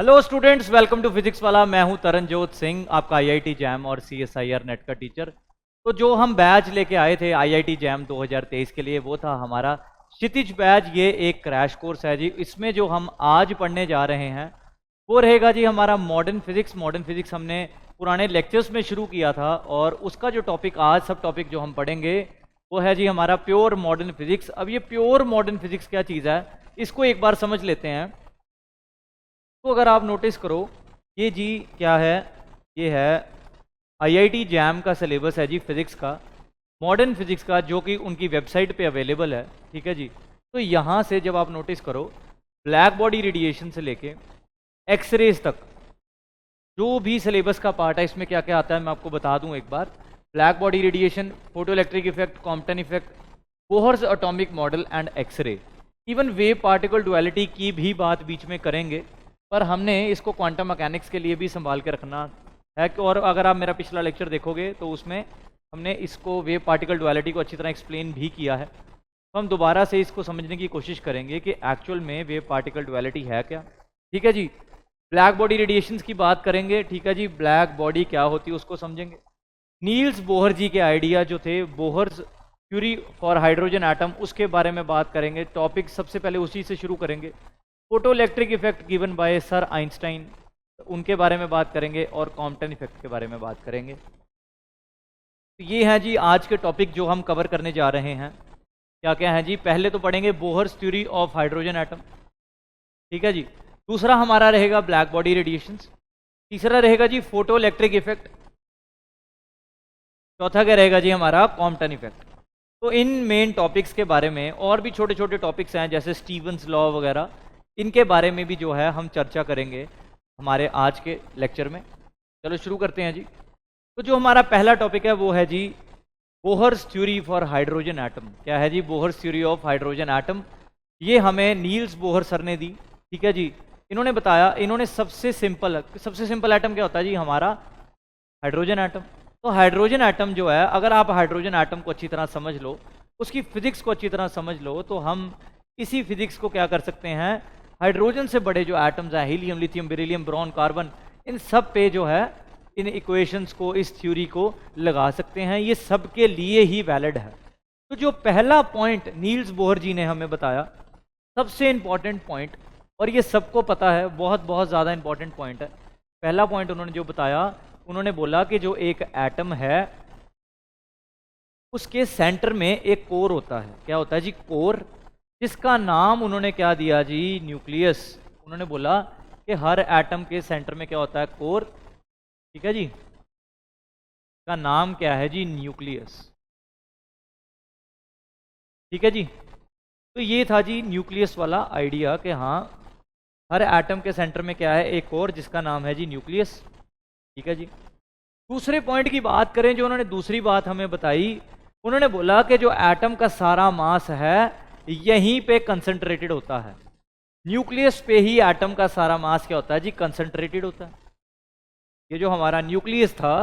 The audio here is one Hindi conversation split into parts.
Hello students, welcome to Physics Wallah. मैं हूं तरनजोत सिंह, आपका आईआईटी जैम और सीएसआईआर नेट का टीचर। तो जो हम बैच लेके आए थे आईआईटी जैम 2023 के लिए, वो था हमारा क्षितिज बैच। ये एक क्रैश कोर्स है जी। इसमें जो हम आज पढ़ने जा रहे हैं वो रहेगा जी हमारा मॉडर्न फिजिक्स। मॉडर्न फिजिक्स हमने पुराने लेक्चर्स में शुरू किया था और उसका जो टॉपिक आज सब टॉपिक जो हम पढ़ेंगे वो है जी हमारा प्योर मॉडर्न फिजिक्स। अब ये प्योर मॉडर्न फिजिक्स क्या चीज़ है, इसको एक बार समझ लेते हैं। तो अगर आप नोटिस करो, ये जी क्या है, ये है आईआईटी जैम का सिलेबस है जी फिजिक्स का, मॉडर्न फिजिक्स का, जो कि उनकी वेबसाइट पे अवेलेबल है। ठीक है जी। तो यहाँ से जब आप नोटिस करो, ब्लैक बॉडी रेडिएशन से लेके एक्सरेज तक जो भी सिलेबस का पार्ट है, इसमें क्या क्या आता है मैं आपको बता दूं एक बार। Black body radiation, photo electric effect, Compton effect, Bohr's atomic model and X-ray, even wave particle duality की भी बात बीच में करेंगे, पर हमने इसको क्वांटम मैकेनिक्स के लिए भी संभाल के रखना है। और अगर आप मेरा पिछला लेक्चर देखोगे तो उसमें हमने इसको वेव पार्टिकल डुअलिटी को अच्छी तरह एक्सप्लेन भी किया है। तो हम दोबारा से इसको समझने की कोशिश करेंगे कि एक्चुअल में वेव पार्टिकल डुअलिटी है क्या। ठीक है जी। ब्लैक बॉडी रेडिएशंस की बात करेंगे। ठीक है जी। ब्लैक बॉडी क्या होती है उसको समझेंगे। नील्स बोहर जी के आइडिया जो थे, Bohr's theory for hydrogen atom, उसके बारे में बात करेंगे। टॉपिक सबसे पहले उसी से शुरू करेंगे। Photo electric effect given by sir Einstein, उनके बारे में बात करेंगे और कॉम्पटन इफेक्ट के बारे में बात करेंगे। तो ये है जी आज के टॉपिक जो हम कवर करने जा रहे हैं। क्या क्या है जी? पहले तो पढ़ेंगे Bohr's theory of hydrogen atom. ठीक है जी। दूसरा हमारा रहेगा ब्लैक बॉडी रेडिएशंस। तीसरा रहेगा जी फोटो इलेक्ट्रिक इफेक्ट। चौथा क्या रहेगा जी? हमारा कॉम्पटन इफेक्ट। तो इन मेन टॉपिक्स के बारे में और भी छोटे छोटे टॉपिक्स हैं जैसे स्टीवंस लॉ वगैरह, इनके बारे में भी जो है हम चर्चा करेंगे हमारे आज के लेक्चर में। चलो शुरू करते हैं जी। तो जो हमारा पहला टॉपिक है वो है जी Bohr's theory for hydrogen atom. क्या है जी? Bohr's theory of hydrogen atom. ये हमें नील्स बोहर सर ने दी। ठीक है जी। इन्होंने बताया, इन्होंने सबसे सिंपल एटम क्या होता है जी? हमारा हाइड्रोजन एटम। तो हाइड्रोजन एटम जो है, अगर आप हाइड्रोजन एटम को अच्छी तरह समझ लो, उसकी फिजिक्स को अच्छी तरह समझ लो, तो हम इसी फिजिक्स को क्या कर सकते हैं, हाइड्रोजन से बड़े जो एटम्स हैं, helium, lithium, beryllium, boron, carbon, इन सब पे जो है इन इक्वेशंस को, इस थ्योरी को लगा सकते हैं। ये सबके लिए ही वैलिड है। तो जो पहला पॉइंट नील्स बोहर जी ने हमें बताया, सबसे इंपॉर्टेंट पॉइंट, और ये सबको पता है, बहुत बहुत ज़्यादा इंपॉर्टेंट पॉइंट है। पहला पॉइंट उन्होंने जो बताया, उन्होंने बोला कि जो एक एटम है उसके सेंटर में एक कोर होता है। क्या होता है जी? कोर, जिसका नाम उन्होंने क्या दिया जी? न्यूक्लियस। उन्होंने बोला कि हर एटम के सेंटर में क्या होता है? कोर। ठीक है जी। का नाम क्या है जी? न्यूक्लियस। ठीक है जी। तो ये था जी न्यूक्लियस वाला आइडिया कि हाँ, हर एटम के सेंटर में क्या है? एक कोर, जिसका नाम है जी न्यूक्लियस। ठीक है जी। दूसरे पॉइंट की बात करें, जो उन्होंने दूसरी बात हमें बताई, उन्होंने बोला कि जो एटम का सारा मास है यहीं पे कंसंट्रेटेड होता है। न्यूक्लियस पे ही एटम का सारा मास क्या होता है जी? कंसंट्रेटेड होता है। ये जो हमारा न्यूक्लियस था,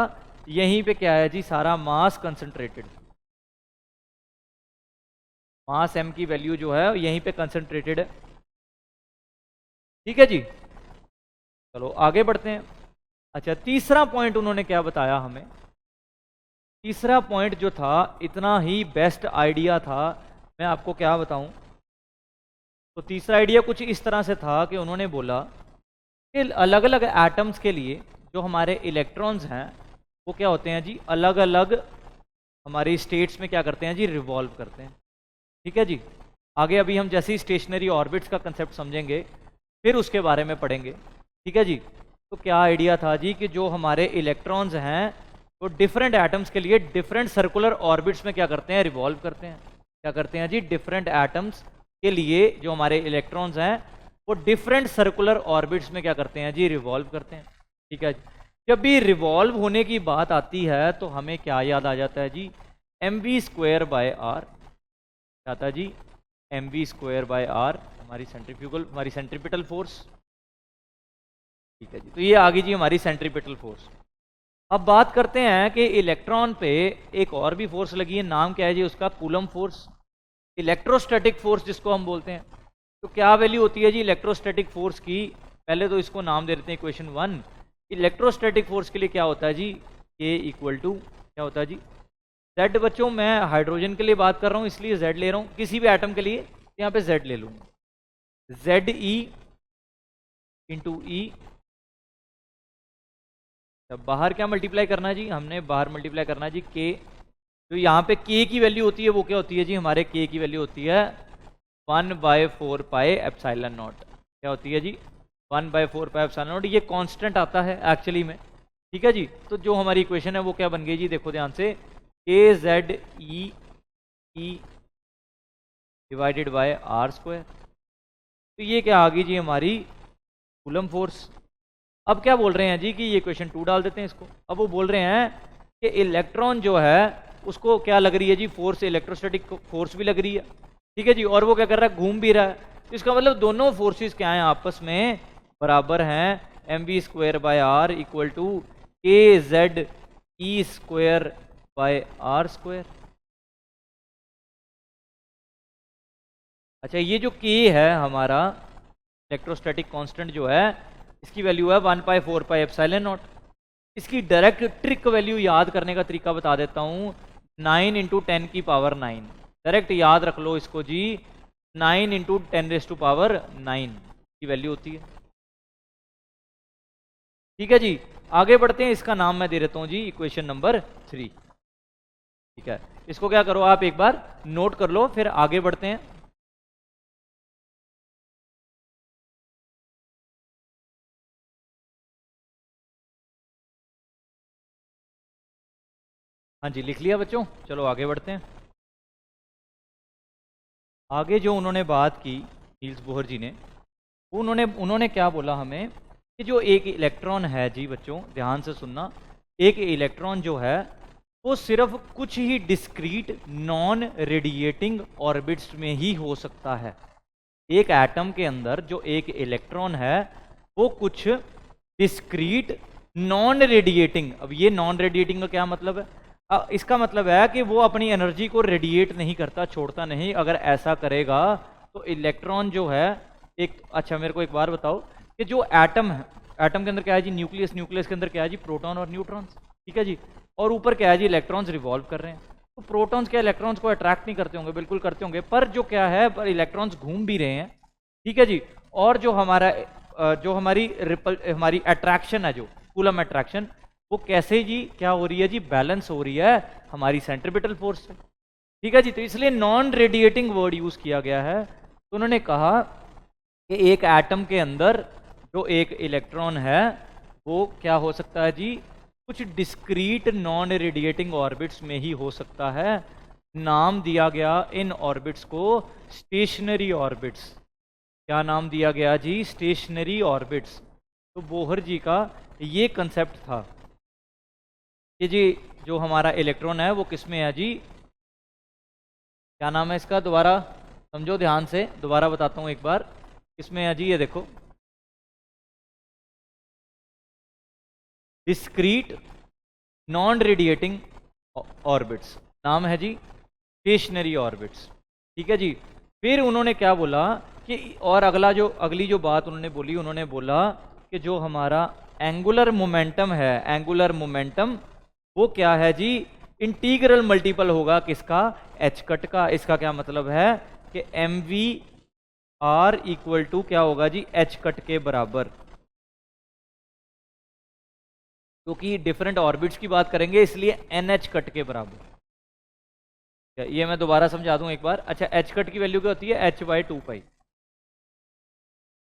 यहीं पे क्या है जी? सारा मास कंसंट्रेटेड। मास m की वैल्यू जो है यहीं पे कंसंट्रेटेड है। ठीक है जी। चलो आगे बढ़ते हैं। अच्छा, तीसरा पॉइंट उन्होंने क्या बताया हमें? तीसरा पॉइंट जो था, इतना ही बेस्ट आइडिया था, मैं आपको क्या बताऊं। तो तीसरा आइडिया कुछ इस तरह से था कि उन्होंने बोला कि अलग अलग एटम्स के लिए जो हमारे इलेक्ट्रॉन्स हैं वो क्या होते हैं जी? अलग अलग हमारी स्टेट्स में क्या करते हैं जी? रिवॉल्व करते हैं। ठीक है जी। आगे अभी हम जैसे ही स्टेशनरी ऑर्बिट्स का कंसेप्ट समझेंगे फिर उसके बारे में पढ़ेंगे। ठीक है जी। तो क्या आइडिया था जी कि जो हमारे इलेक्ट्रॉन्स हैं वो डिफरेंट एटम्स के लिए डिफरेंट सर्कुलर ऑर्बिट्स में क्या करते हैं? रिवॉल्व करते हैं। क्या करते हैं जी? डिफरेंट एटम्स के लिए जो हमारे इलेक्ट्रॉन्स हैं वो डिफरेंट सर्कुलर ऑर्बिट्स में क्या करते हैं जी? रिवॉल्व करते हैं। ठीक है। जब भी रिवॉल्व होने की बात आती है तो हमें क्या याद आ जाता है जी? mv²/r। क्या था जी? mv²/r, हमारी सेंट्रीपिटल फोर्स। ठीक है जी। तो ये आ गई जी हमारी सेंट्रीपिटल फोर्स। अब बात करते हैं कि इलेक्ट्रॉन पे एक और भी फोर्स लगी है। नाम क्या है जी उसका? कूलम फोर्स, इलेक्ट्रोस्टैटिक फोर्स जिसको हम बोलते हैं। तो क्या वैल्यू होती है जी इलेक्ट्रोस्टैटिक फोर्स की? पहले तो इसको नाम दे देते हैं इक्वेशन 1। इलेक्ट्रोस्टैटिक फोर्स के लिए क्या होता है जी, K इक्वल टू क्या होता है जी, Z। बच्चों मैं हाइड्रोजन के लिए बात कर रहा हूँ इसलिए Z ले रहा हूँ, किसी भी एटम के लिए यहाँ पे Z ले लूंगा, ZE इंटू ई। बाहर क्या मल्टीप्लाई करना है जी, हमने बाहर मल्टीप्लाई करना है जी K। तो यहाँ पे K की वैल्यू होती है वो क्या होती है जी, हमारे K की वैल्यू होती है 1/4 पाई एप्सिलॉन नॉट। क्या होती है जी, 1/4 पाई एप्सिलॉन नॉट। ये कांस्टेंट आता है एक्चुअली में, ठीक है जी। तो जो हमारी इक्वेशन है वो क्या बन गई जी, देखो ध्यान से, KZE divided by R square. तो ये क्या आ गई जी हमारी कूलम फोर्स। अब क्या बोल रहे हैं जी कि ये इक्वेशन 2 डाल देते हैं इसको। अब वो बोल रहे हैं कि इलेक्ट्रॉन जो है उसको क्या लग रही है जी, फोर्स, इलेक्ट्रोस्टैटिक फोर्स भी लग रही है, ठीक है जी, और वो क्या कर रहा है, घूम भी रहा है। तो इसका मतलब दोनों फोर्सेस क्या हैं, आपस में बराबर हैं, mv² r equal to KZE² r square. अच्छा, ये जो K है हमारा इलेक्ट्रोस्टैटिक कांस्टेंट जो है, इसकी वैल्यू है 1/4 पाई एप्सिलॉन नॉट। इसकी डायरेक्ट ट्रिक वैल्यू याद करने का तरीका बता देता हूँ, 9 × 10 की पावर 9। डायरेक्ट याद रख लो इसको जी, 9 × 10⁹ की वैल्यू होती है, ठीक है जी। आगे बढ़ते हैं, इसका नाम मैं दे देता हूँ जी इक्वेशन नंबर 3, ठीक है। इसको क्या करो आप एक बार नोट कर लो, फिर आगे बढ़ते हैं। हाँ जी, लिख लिया बच्चों, चलो आगे बढ़ते हैं। आगे जो उन्होंने बात की नील्स बोहर जी ने, उन्होंने क्या बोला हमें कि जो एक इलेक्ट्रॉन है जी, बच्चों ध्यान से सुनना, एक इलेक्ट्रॉन जो है वो सिर्फ कुछ ही डिस्क्रीट नॉन रेडिएटिंग ऑर्बिट्स में ही हो सकता है। एक एटम के अंदर जो एक इलेक्ट्रॉन है वो कुछ डिस्क्रीट नॉन रेडिएटिंग, अब ये नॉन रेडिएटिंग का क्या मतलब है, इसका मतलब है कि वो अपनी एनर्जी को रेडिएट नहीं करता, छोड़ता नहीं। अगर ऐसा करेगा तो इलेक्ट्रॉन जो है एक, अच्छा मेरे को एक बार बताओ कि जो एटम है, एटम के अंदर क्या है जी, न्यूक्लियस, न्यूक्लियस के अंदर क्या है जी, प्रोटॉन और न्यूट्रॉन्स, ठीक है जी, और ऊपर क्या है जी, इलेक्ट्रॉन्स रिवॉल्व कर रहे हैं। तो प्रोटॉन्स क्या इलेक्ट्रॉन्स को अट्रैक्ट नहीं करते होंगे, बिल्कुल करते होंगे, पर जो क्या है, पर इलेक्ट्रॉन्स घूम भी रहे हैं, ठीक है जी। और जो हमारा जो हमारी अट्रैक्शन है, जो कूलम अट्रैक्शन, वो कैसे जी क्या हो रही है जी, बैलेंस हो रही है हमारी सेंट्रीपिटल फोर्स से, ठीक है जी। तो इसलिए नॉन रेडिएटिंग वर्ड यूज किया गया है। तो उन्होंने कहा कि एक एटम के अंदर जो एक इलेक्ट्रॉन है वो क्या हो सकता है जी, कुछ डिस्क्रीट नॉन रेडिएटिंग ऑर्बिट्स में ही हो सकता है। नाम दिया गया इन ऑर्बिट्स को स्टेशनरी ऑर्बिट्स। क्या नाम दिया गया जी, स्टेशनरी ऑर्बिट्स। तो बोहर जी का ये कंसेप्ट था कि जी जो हमारा इलेक्ट्रॉन है वो किस में है जी, क्या नाम है इसका, दोबारा समझो ध्यान से, दोबारा बताता हूँ एक बार, किसमें है जी, ये देखो, डिस्क्रीट नॉन रेडिएटिंग ऑर्बिट्स, नाम है जी स्टेशनरी ऑर्बिट्स, ठीक है जी। फिर उन्होंने क्या बोला कि, और अगली जो बात उन्होंने बोली, उन्होंने बोला कि जो हमारा एंगुलर मोमेंटम है, एंगुलर मोमेंटम वो क्या है जी, इंटीग्रल मल्टीपल होगा किसका, एच कट का। इसका क्या मतलब है कि mv/r इक्वल टू क्या होगा जी, एच कट के बराबर। क्योंकि डिफरेंट ऑर्बिट्स की बात करेंगे इसलिए NH कट के बराबर। ये मैं दोबारा समझा दूं एक बार। अच्छा, एच कट की वैल्यू क्या होती है, h/2 पाई।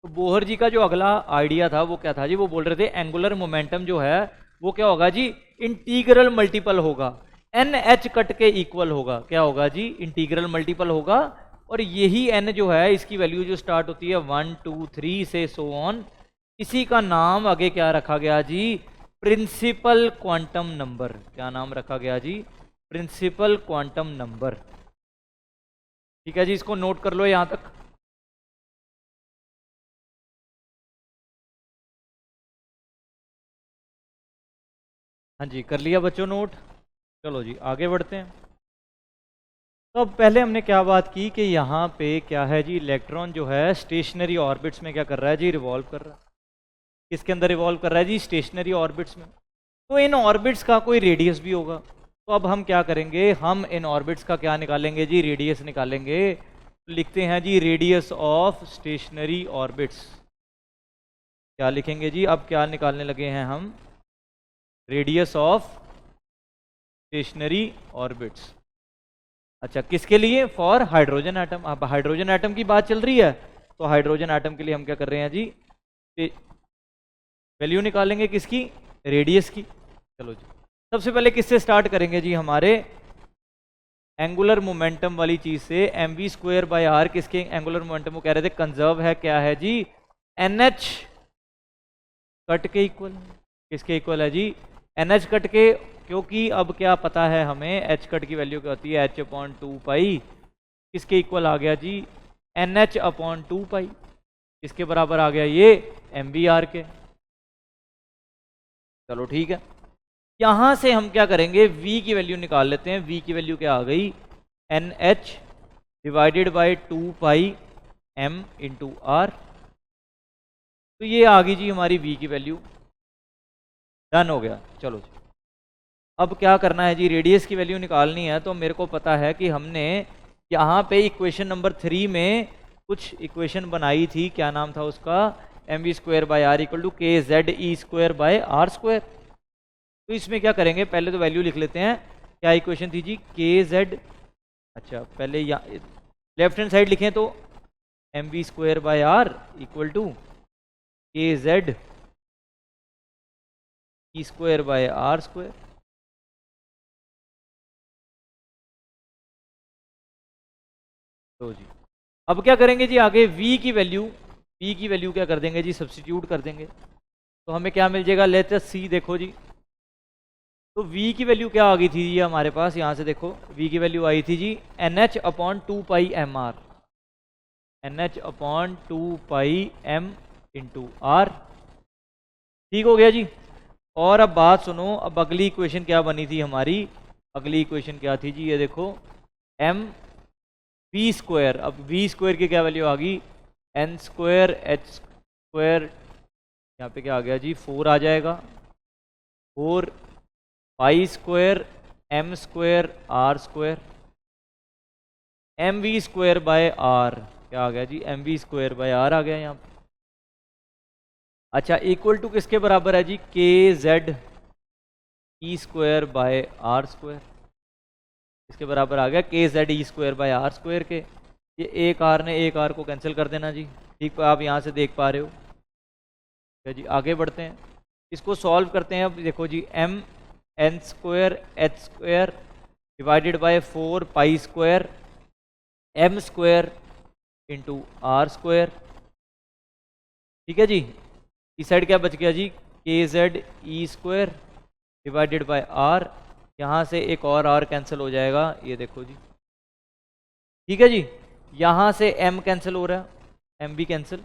तो बोहर जी का जो अगला आइडिया था वो क्या था जी, वो बोल रहे थे एंगुलर मोमेंटम जो है वो क्या होगा जी, इंटीग्रल मल्टीपल होगा, NH कट के इक्वल होगा। क्या होगा जी, इंटीग्रल मल्टीपल होगा। और यही n जो है, इसकी वैल्यू जो स्टार्ट होती है 1 2 3 से सो ऑन, इसी का नाम आगे क्या रखा गया जी, प्रिंसिपल क्वांटम नंबर। क्या नाम रखा गया जी, प्रिंसिपल क्वांटम नंबर, ठीक है जी। इसको नोट कर लो यहां तक। हाँ जी, कर लिया बच्चों नोट, चलो जी आगे बढ़ते हैं। तो अब पहले हमने क्या बात की कि यहाँ पे क्या है जी, इलेक्ट्रॉन जो है स्टेशनरी ऑर्बिट्स में क्या कर रहा है जी, रिवॉल्व कर रहा है। किसके अंदर रिवॉल्व कर रहा है जी? स्टेशनरी ऑर्बिट्स में। तो इन ऑर्बिट्स का कोई रेडियस भी होगा। तो अब हम क्या करेंगे, हम इन ऑर्बिट्स का क्या निकालेंगे जी? रेडियस निकालेंगे। लिखते हैं जी रेडियस ऑफ स्टेशनरी ऑर्बिट्स। क्या लिखेंगे जी? अब क्या निकालने लगे हैं हम? Radius of stationary orbits. अच्छा, किसके लिए? For hydrogen atom. अब हाइड्रोजन एटम की बात चल रही है, तो हाइड्रोजन एटम के लिए हम क्या कर रहे हैं जी? वैल्यू निकालेंगे किसकी? रेडियस की। चलो जी, सबसे पहले किससे स्टार्ट करेंगे जी? हमारे एंगुलर मोमेंटम वाली चीज से। mv²/r किसके एंगुलर मोमेंटम को कह रहे थे? कंजर्व है। क्या है जी? NH कट के इक्वल। किसके इक्वल है जी? NH कट के। क्योंकि अब क्या पता है हमें, H कट की वैल्यू क्या होती है? H/2π। किसके इक्वल आ गया जी? NH/2π। किसके बराबर आ गया ये? mvr के। चलो ठीक है, यहां से हम क्या करेंगे? v की वैल्यू निकाल लेते हैं। v की वैल्यू क्या आ गई? NH divided by 2πm into r। तो ये आ गई जी हमारी v की वैल्यू। डन हो गया। चलो जी, अब क्या करना है जी? रेडियस की वैल्यू निकालनी है। तो मेरे को पता है कि हमने यहाँ पे इक्वेशन नंबर 3 में कुछ इक्वेशन बनाई थी। क्या नाम था उसका? mv²/r equal to kze²/r²। तो इसमें क्या करेंगे? पहले तो वैल्यू लिख लेते हैं। क्या इक्वेशन थी जी? kz। अच्छा, पहले लेफ्ट हैंड साइड लिखें तो mv²/r इक्वल टू kze²/r²। तो जी, अब क्या करेंगे जी? आगे v की वैल्यू क्या कर देंगे जी? सब्स्टिट्यूट कर देंगे। तो हमें क्या मिल जाएगा? लेट्स अस सी। देखो जी, तो v की वैल्यू क्या आ गई थी जी हमारे पास? यहाँ से देखो, v की वैल्यू आई थी जी NH/2πmr। NH/2πm into r। ठीक हो गया जी। और अब बात सुनो, अब अगली इक्वेशन क्या बनी थी हमारी? अगली इक्वेशन क्या थी जी? ये देखो, mv²। अब v² की क्या वैल्यू आ गई? n²h²। यहाँ पे क्या आ गया जी? 4 आ जाएगा। 4π² m²r²। mv²/r क्या आ गया जी? mv²/r आ गया यहाँ पे। अच्छा, इक्वल टू किसके बराबर है जी? kze²/r²। इसके बराबर आ गया kze²/r² के। ये एक आर ने एक आर को कैंसिल कर देना जी। ठीक, आप यहाँ से देख पा रहे हो। जी, आगे बढ़ते हैं, इसको सॉल्व करते हैं। अब देखो जी, mn²h² divided by 4π² m² into r²। ठीक है जी, इस साइड क्या बच गया जी? kze² divided by r। यहाँ से एक और r कैंसिल हो जाएगा। ये देखो जी, ठीक है जी। यहाँ से m कैंसिल हो रहा है, m भी कैंसिल।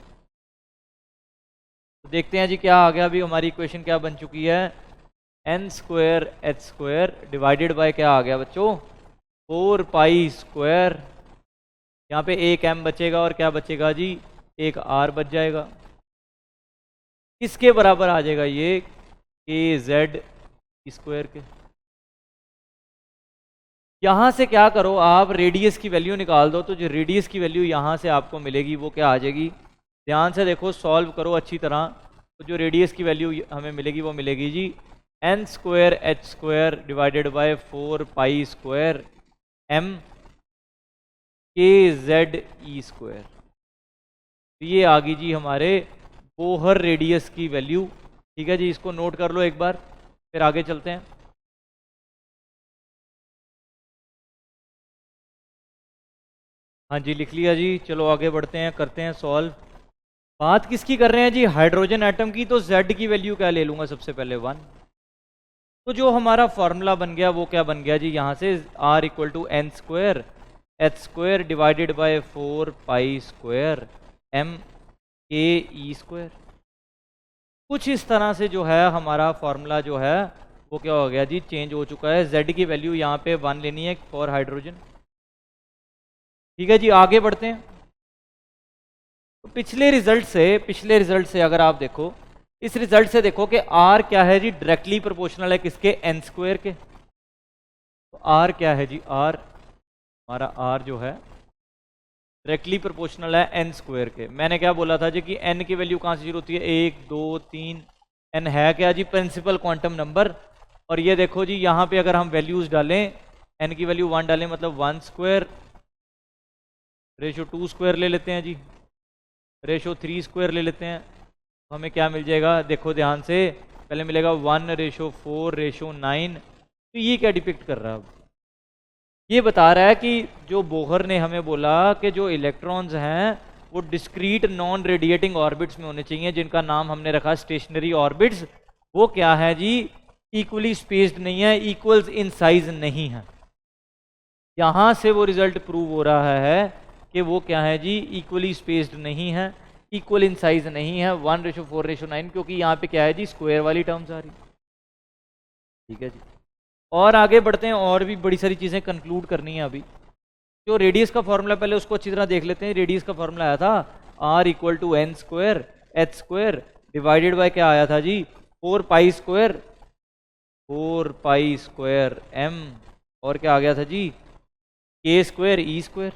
तो देखते हैं जी क्या आ गया। अभी हमारी इक्वेशन क्या बन चुकी है? n²h² डिवाइडेड बाय क्या आ गया बच्चों? 4π²। यहाँ पे एक m बचेगा और क्या बचेगा जी? एक r बच जाएगा। किसके बराबर आ जाएगा ये? kz² के। यहाँ से क्या करो आप? रेडियस की वैल्यू निकाल दो। तो जो रेडियस की वैल्यू यहाँ से आपको मिलेगी वो क्या आ जाएगी? ध्यान से देखो, सॉल्व करो अच्छी तरह। तो जो रेडियस की वैल्यू हमें मिलेगी वो मिलेगी जी n²h² divided by 4π² m kze²। तो ये आ गई जी हमारे बोहर रेडियस की वैल्यू। ठीक है जी, इसको नोट कर लो एक बार, फिर आगे चलते हैं। हाँ जी, लिख लिया जी। चलो आगे बढ़ते हैं, करते हैं सॉल्व। बात किसकी कर रहे हैं जी? हाइड्रोजन एटम की। तो z की वैल्यू क्या ले लूँगा? सबसे पहले 1। तो जो हमारा फॉर्मूला बन गया वो क्या बन गया जी? यहाँ से r equal to n²h² divided by 4π² m ke²। कुछ इस तरह से जो है हमारा फॉर्मूला जो है वो क्या हो गया जी? चेंज हो चुका है। z की वैल्यू यहाँ पे 1 लेनी है फॉर हाइड्रोजन। ठीक है जी, आगे बढ़ते हैं। तो पिछले रिजल्ट से अगर आप देखो, इस रिजल्ट से देखो कि आर क्या है जी, डायरेक्टली प्रोपोर्शनल है किसके, एन स्क्वायर के। तो आर क्या है जी, आर, हमारा आर जो है डायरेक्टली प्रोपोर्शनल है एन स्क्वायर के। मैंने क्या बोला था जी कि एन की वैल्यू कहाँ से शुरू होती है, 1 2 3, एन है क्या जी, प्रिंसिपल क्वांटम नंबर। और ये देखो जी यहाँ पे अगर हम वैल्यूज डालें, एन की वैल्यू 1 डालें मतलब 1 स्क्वायर, रेशो 2 स्क्वायर ले लेते हैं जी, रेशो 3 स्क्वायर ले लेते हैं, तो हमें क्या मिल जाएगा, देखो ध्यान से, पहले मिलेगा 1:4:9। तो ये क्या डिपिक्ट कर रहा है, अब ये बता रहा है कि जो बोहर ने हमें बोला कि जो इलेक्ट्रॉन्स हैं वो डिस्क्रीट नॉन रेडिएटिंग ऑर्बिट्स में होने चाहिए, जिनका नाम हमने रखा स्टेशनरी ऑर्बिट्स। वो क्या है जी, इक्वली स्पेस्ड नहीं है, इक्वल्स इन साइज नहीं है। यहां से वो रिजल्ट प्रूव हो रहा है कि वो क्या है जी, इक्वली स्पेस्ड नहीं है, इक्वल इन साइज नहीं है, 1:4:9, क्योंकि यहाँ पे क्या है जी, स्क्वायर वाली टर्म्स आ रही। ठीक है जी, और आगे बढ़ते हैं, और भी बड़ी सारी चीजें कंक्लूड करनी है अभी। जो रेडियस का फॉर्मूला पहले उसको अच्छी तरह देख लेते हैं। रेडियस का फॉर्मूला आया था R=n² h² डिवाइडेड बाय क्या आया था जी, 4π², 4π² m, और क्या आ गया था जी, k² e²,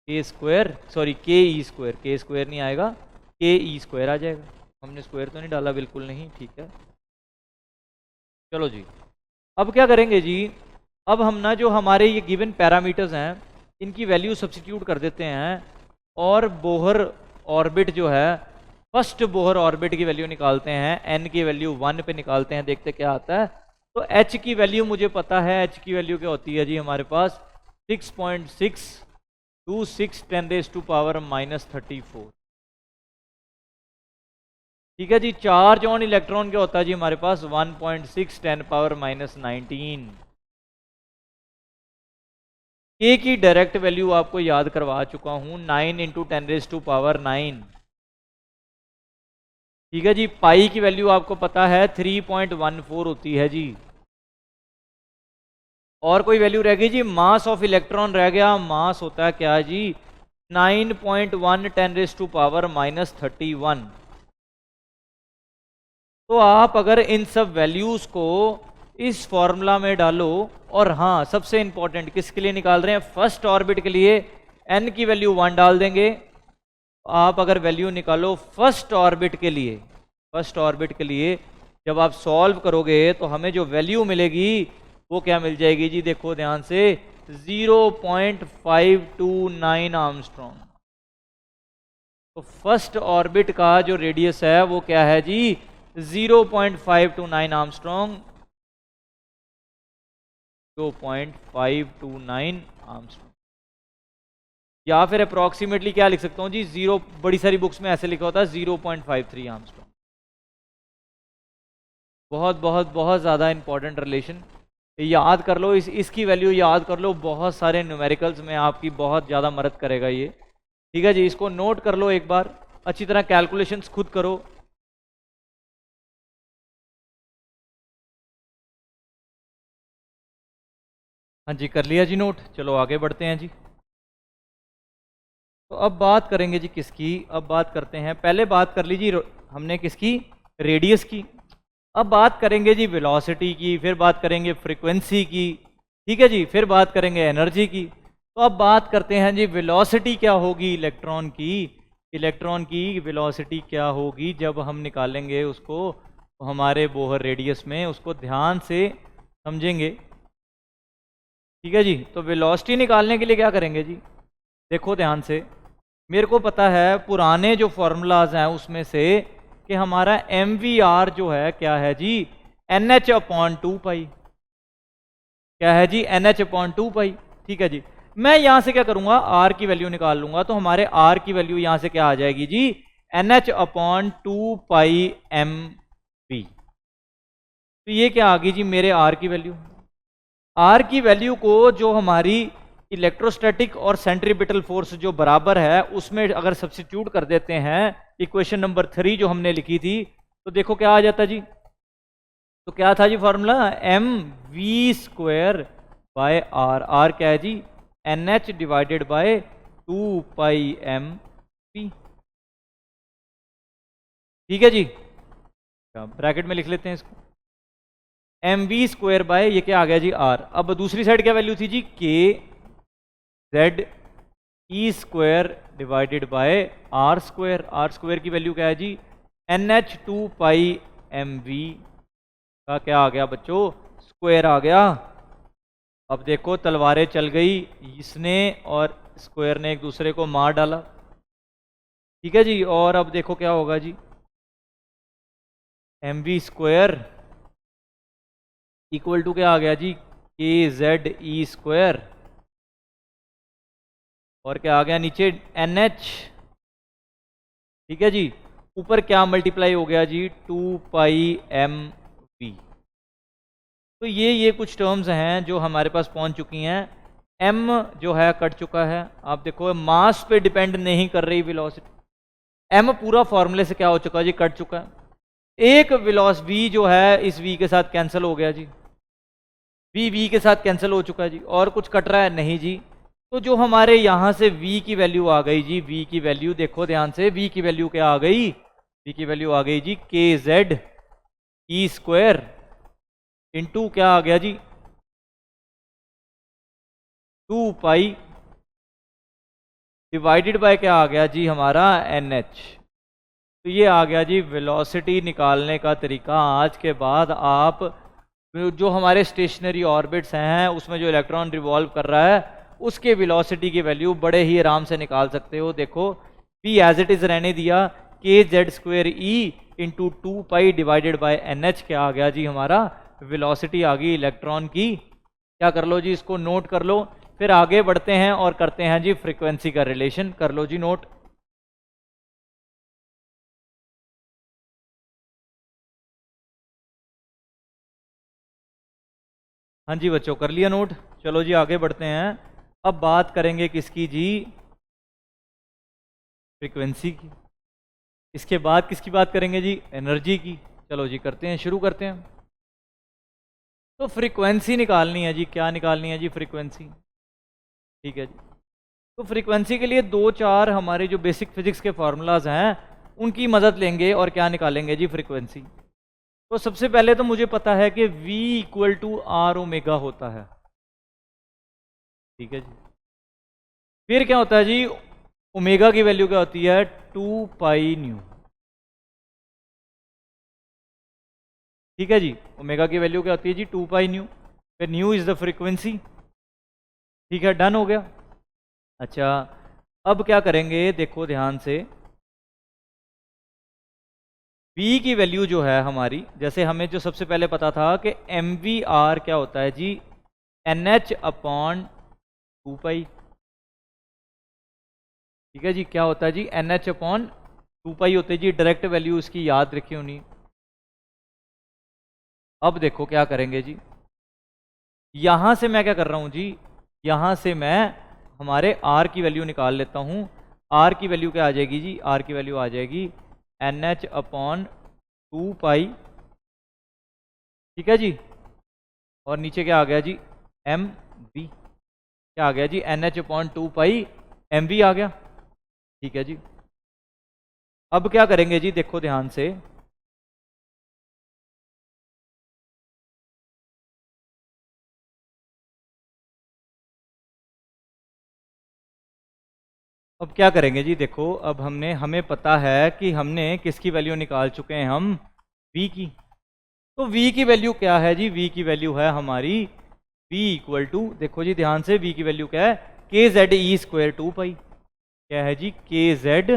k² नहीं आएगा, ke² आ जाएगा। हमने स्क्वायर तो नहीं डाला, बिल्कुल नहीं, ठीक है। चलो जी, अब क्या करेंगे जी, अब हम ना जो हमारे ये गिवन पैरामीटर्स हैं इनकी वैल्यू सब्स्टिट्यूट कर देते हैं, और बोहर ऑर्बिट जो है, फर्स्ट बोहर ऑर्बिट की वैल्यू निकालते हैं, एन की वैल्यू 1 पे निकालते हैं, देखते क्या आता है। तो एच की वैल्यू मुझे पता है, एच की वैल्यू क्या होती है जी, हमारे पास 6.626 10⁻⁻34। ठीक है जी। चार्ज ऑन इलेक्ट्रॉन क्या होता है जी हमारे पास, 1.6 10⁻⁻19। के की डायरेक्ट वैल्यू आपको याद करवा चुका हूं, 9 × 10⁻⁹। ठीक है जी। पाई की वैल्यू आपको पता है 3.14 होती है जी। और कोई वैल्यू रह गई जी, मास ऑफ इलेक्ट्रॉन रह गया। मास होता है क्या जी, 9.1 10⁻⁻31। तो आप अगर इन सब वैल्यूज को इस फॉर्मूला में डालो, और हाँ सबसे इंपॉर्टेंट किसके लिए निकाल रहे हैं, फर्स्ट ऑर्बिट के लिए, एन की वैल्यू 1 डाल देंगे। आप अगर वैल्यू निकालो फर्स्ट ऑर्बिट के लिए, फर्स्ट ऑर्बिट के लिए जब आप सॉल्व करोगे तो हमें जो वैल्यू मिलेगी वो क्या मिल जाएगी जी, देखो ध्यान से, 0.529 आर्मस्ट्रॉन्ग। तो फर्स्ट ऑर्बिट का जो रेडियस है वो क्या है जी, 0.529 आर्मस्ट्रॉन्ग, 0.529 आर्मस्ट्रॉन्ग। या फिर अप्रोक्सीमेटली क्या लिख सकता हूं जी, 0, बड़ी सारी बुक्स में ऐसे लिखा होता है 0.53 आर्मस्ट्रॉन्ग। बहुत बहुत बहुत ज़्यादा इंपॉर्टेंट रिलेशन, याद कर लो, इसकी वैल्यू याद कर लो, बहुत सारे न्यूमेरिकल्स में आपकी बहुत ज़्यादा मदद करेगा ये। ठीक है जी, इसको नोट कर लो एक बार, अच्छी तरह कैलकुलेशंस खुद करो। हाँ जी, कर लिया जी नोट, चलो आगे बढ़ते हैं जी। तो अब बात करेंगे जी किसकी, अब बात करते हैं, पहले बात कर लीजिए हमने किसकी, रेडियस की। अब बात करेंगे जी वेलोसिटी की, फिर बात करेंगे फ्रीक्वेंसी की, ठीक है जी, फिर बात करेंगे एनर्जी की। तो अब बात करते हैं जी वेलोसिटी क्या होगी इलेक्ट्रॉन की, इलेक्ट्रॉन की वेलोसिटी क्या होगी जब हम निकालेंगे उसको तो हमारे बोहर रेडियस में, उसको ध्यान से समझेंगे। ठीक है जी। तो वेलोसिटी निकालने के लिए क्या करेंगे जी, देखो ध्यान से, मेरे को पता है पुराने जो फॉर्मूलाज हैं उसमें से कि हमारा MVR जो है क्या है जी, NH/2π, क्या है जी, NH/2π। ठीक है जी। मैं यहां से क्या करूंगा, R की वैल्यू निकाल लूंगा, तो हमारे R की वैल्यू यहां से क्या आ जाएगी जी, NH/2πmV। तो ये क्या आ गई जी मेरे R की वैल्यू। R की वैल्यू को जो हमारी इलेक्ट्रोस्टैटिक और सेंट्रीपिटल फोर्स जो बराबर है उसमें अगर सब्स्टिट्यूट कर देते हैं, इक्वेशन नंबर 3 जो हमने लिखी थी, तो देखो क्या आ जाता जी। तो क्या था जी formula, mv² by r. R क्या है जी, NH डिवाइडेड बाय 2πmv। ठीक है जी। ब्रैकेट में लिख लेते हैं इसको, एम वी स्क्वायर बाय ये क्या आ गया जी आर। अब दूसरी साइड क्या वैल्यू थी जी, k z e square divided by r square. R square की वैल्यू क्या है जी, n h two pi m v का क्या आ गया बच्चों, स्क्वायर आ गया। अब देखो तलवारें चल गई, इसने और स्क्वायर ने एक दूसरे को मार डाला, ठीक है जी। और अब देखो क्या होगा जी, m v square equal to क्या आ गया जी, के जेड ई स्क्वायर, और क्या आ गया नीचे एन एच, ठीक है जी। ऊपर क्या मल्टीप्लाई हो गया जी, 2 पाई एम वी। तो ये कुछ टर्म्स हैं जो हमारे पास पहुंच चुकी हैं। एम जो है कट चुका है, आप देखो मास पे डिपेंड नहीं कर रही वेलोसिटी, एम पूरा फॉर्मूले से क्या हो चुका जी, कट चुका है। एक वी जो है इस वी के साथ कैंसिल हो गया जी, वी के साथ कैंसिल हो चुका है जी। और कुछ कट रहा है नहीं जी। तो जो हमारे यहां से v की वैल्यू आ गई जी, v की वैल्यू देखो ध्यान से, v की वैल्यू क्या आ गई, v की वैल्यू आ गई जी k z e square into क्या आ गया जी, 2 पाई डिवाइडेड बाय क्या आ गया जी हमारा एन एच। तो ये आ गया जी वेलोसिटी निकालने का तरीका। आज के बाद आप जो हमारे स्टेशनरी ऑर्बिट्स हैं उसमें जो इलेक्ट्रॉन रिवॉल्व कर रहा है उसके वेलोसिटी की वैल्यू बड़े ही आराम से निकाल सकते हो। देखो p एज इट इज रहने दिया, k Z square e into 2 pi divided by n h, क्या आ गया जी हमारा वेलोसिटी आ गई इलेक्ट्रॉन की। क्या कर लो जी, इसको नोट कर लो। फिर आगे बढ़ते हैं और करते हैं जी फ्रीक्वेंसी का रिलेशन, कर लो जी नोट। हाँ जी बच्चों कर लिया नोट, चलो जी आगे बढ़ते हैं। अब बात करेंगे किसकी जी, फ्रीक्वेंसी की। इसके बाद किसकी बात करेंगे जी, एनर्जी की। चलो जी करते हैं, शुरू करते हैं। तो फ्रीक्वेंसी निकालनी है जी, क्या निकालनी है जी, फ्रीक्वेंसी, ठीक है जी। तो फ्रीक्वेंसी के लिए 2-4 हमारे जो बेसिक फिजिक्स के फॉर्मूलाज हैं उनकी मदद लेंगे और क्या निकालेंगे जी, फ्रीक्वेंसी। तो सबसे पहले तो मुझे पता है कि v equal to r omega होता है, ठीक है जी। फिर क्या होता है जी, ओमेगा की वैल्यू क्या होती है, 2 पाई न्यू, ठीक है जी। ओमेगा की वैल्यू क्या होती है जी, 2 पाई न्यू। फिर न्यू इज द फ्रीक्वेंसी, ठीक है, डन हो गया। अच्छा अब क्या करेंगे, देखो ध्यान से, v की वैल्यू जो है हमारी, जैसे हमें जो सबसे पहले पता था कि एम वी आर क्या होता है जी, एन एच अपॉन 2 पाई, ठीक है जी। क्या होता है जी, एन एच अपॉन 2 पाई होते जी, डायरेक्ट वैल्यू इसकी याद रखी होनी। अब देखो क्या करेंगे जी, यहां से मैं क्या कर रहा हूं जी, यहां से मैं हमारे r की वैल्यू निकाल लेता हूं। r की वैल्यू क्या आ जाएगी जी, r की वैल्यू आ जाएगी एन एच अपॉन 2 पाई, ठीक है जी। और नीचे क्या आ गया जी, एम वी, क्या आ गया जी, n h upon 2 pi m v आ गया, ठीक है जी। अब क्या करेंगे जी, देखो ध्यान से, अब क्या करेंगे जी, देखो अब हमें पता है कि हमने किसकी वैल्यू निकाल चुके हैं, हम v की। तो v की वैल्यू क्या है जी, v की वैल्यू है हमारी v इक्वल टू, देखो जी ध्यान से, v की वैल्यू क्या है, के जेड ई स्क्वायर 2 पाई, क्या है जी, k z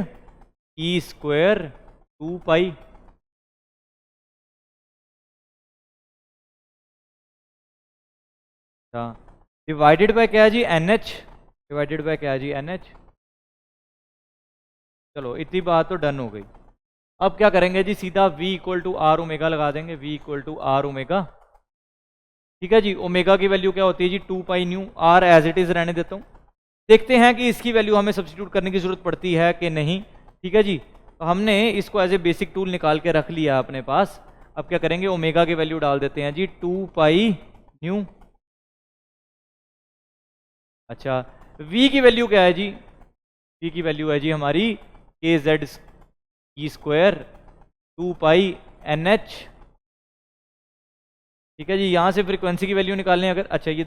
e square 2 pi, divided bye क्या है जी, एन एच, डिवाइडेड बाय क्या है जी, एन एच। चलो इतनी बात तो डन हो गई। अब क्या करेंगे जी, सीधा v equal to r omega लगा देंगे, v equal to r omega, ठीक है जी। ओमेगा की वैल्यू क्या होती है जी, 2 pi nu, r as it is रहने देता हूँ। देखते हैं कि इसकी वैल्यू हमें सब्स्टिट्यूट करने की जरूरत पड़ती है कि नहीं, ठीक है जी। तो हमने इसको एज ए बेसिक टूल निकाल के रख लिया अपने पास। अब क्या करेंगे, ओमेगा की वैल्यू डाल देते हैं जी, 2 पाई न्यू। अच्छा v की वैल्यू क्या है जी, v की वैल्यू है जी हमारी के जेड ई स्क्वायर 2 पाई NH, ठीक है जी। यहाँ से फ्रीक्वेंसी की वैल्यू निकालने अगर, अच्छा ये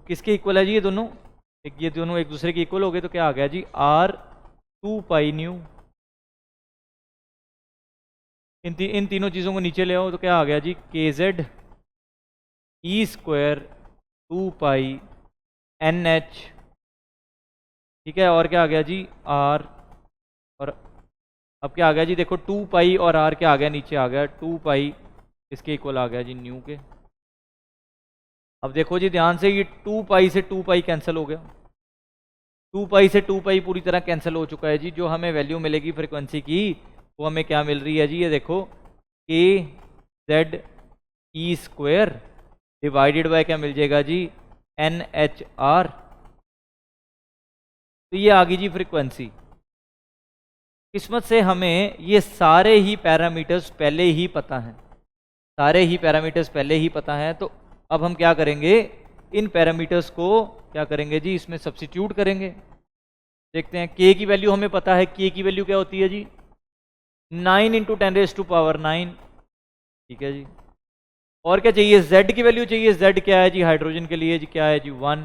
किसके इक्वल है जी, ये दोनों, ये दोनों एक दूसरे के इक्वल हो गए, तो क्या आ गया जी R2 न्यू। इन तीनों चीज़ों को नीचे ले आओ तो क्या आ गया जी KZ E² 2πNH, ठीक है। और क्या आ गया जी R, और अब क्या आ गया जी, देखो 2π और R क्या आ गया, नीचे आ गया 2π, इसके इक्वल आ गया जी न्यू के। अब देखो जी ध्यान से, ये 2π से 2π कैंसिल हो गया, 2π से 2π पूरी तरह कैंसिल हो चुका है जी। जो हमें वैल्यू मिलेगी फ्रिक्वेंसी की, वो हमें क्या मिल रही है जी, ये देखो KZ E² डिवाइडेड बाय क्या मिल जाएगा जी NHR। तो ये आ गई जी फ्रिक्वेंसी। किस्मत से हमें ये सारे ही पैरामीटर्स पहले ही पता हैं, सारे ही पैरामीटर्स पहले ही पता हैं। तो अब हम क्या करेंगे, इन पैरामीटर्स को क्या करेंगे जी, इसमें सब्स्टिट्यूट करेंगे। देखते हैं, K की वैल्यू हमें पता है, K की वैल्यू क्या होती है जी 9 × 10⁻⁹, ठीक है जी। और क्या चाहिए, Z की वैल्यू चाहिए, Z क्या है जी हाइड्रोजन के लिए जी, क्या है जी 1।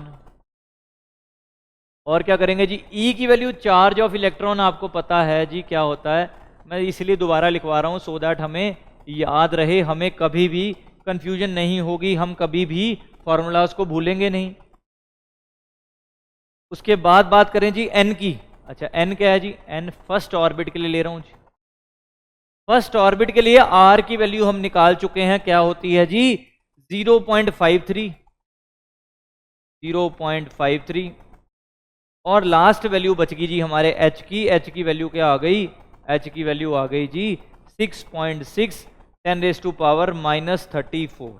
और क्या करेंगे जी, E की वैल्यू, चार्ज ऑफ इलेक्ट्रॉन आपको पता है जी क्या होता है, मैं इसलिए दोबारा लिखवा रहा हूं सो दैट हमें याद रहे, हमें कभी भी कंफ्यूजन नहीं होगी, हम कभी भी फॉर्मूलाज को भूलेंगे नहीं। उसके बाद बात करें जी N की। अच्छा N क्या है जी, N फर्स्ट ऑर्बिट के लिए ले रहा हूं जी। फर्स्ट ऑर्बिट के लिए R की वैल्यू हम निकाल चुके हैं, क्या होती है जी 0.53, 0.53। और लास्ट वैल्यू बच गई जी हमारे H की, H की वैल्यू क्या आ गई, H की वैल्यू आ गई जी 6.6 10⁻⁻34।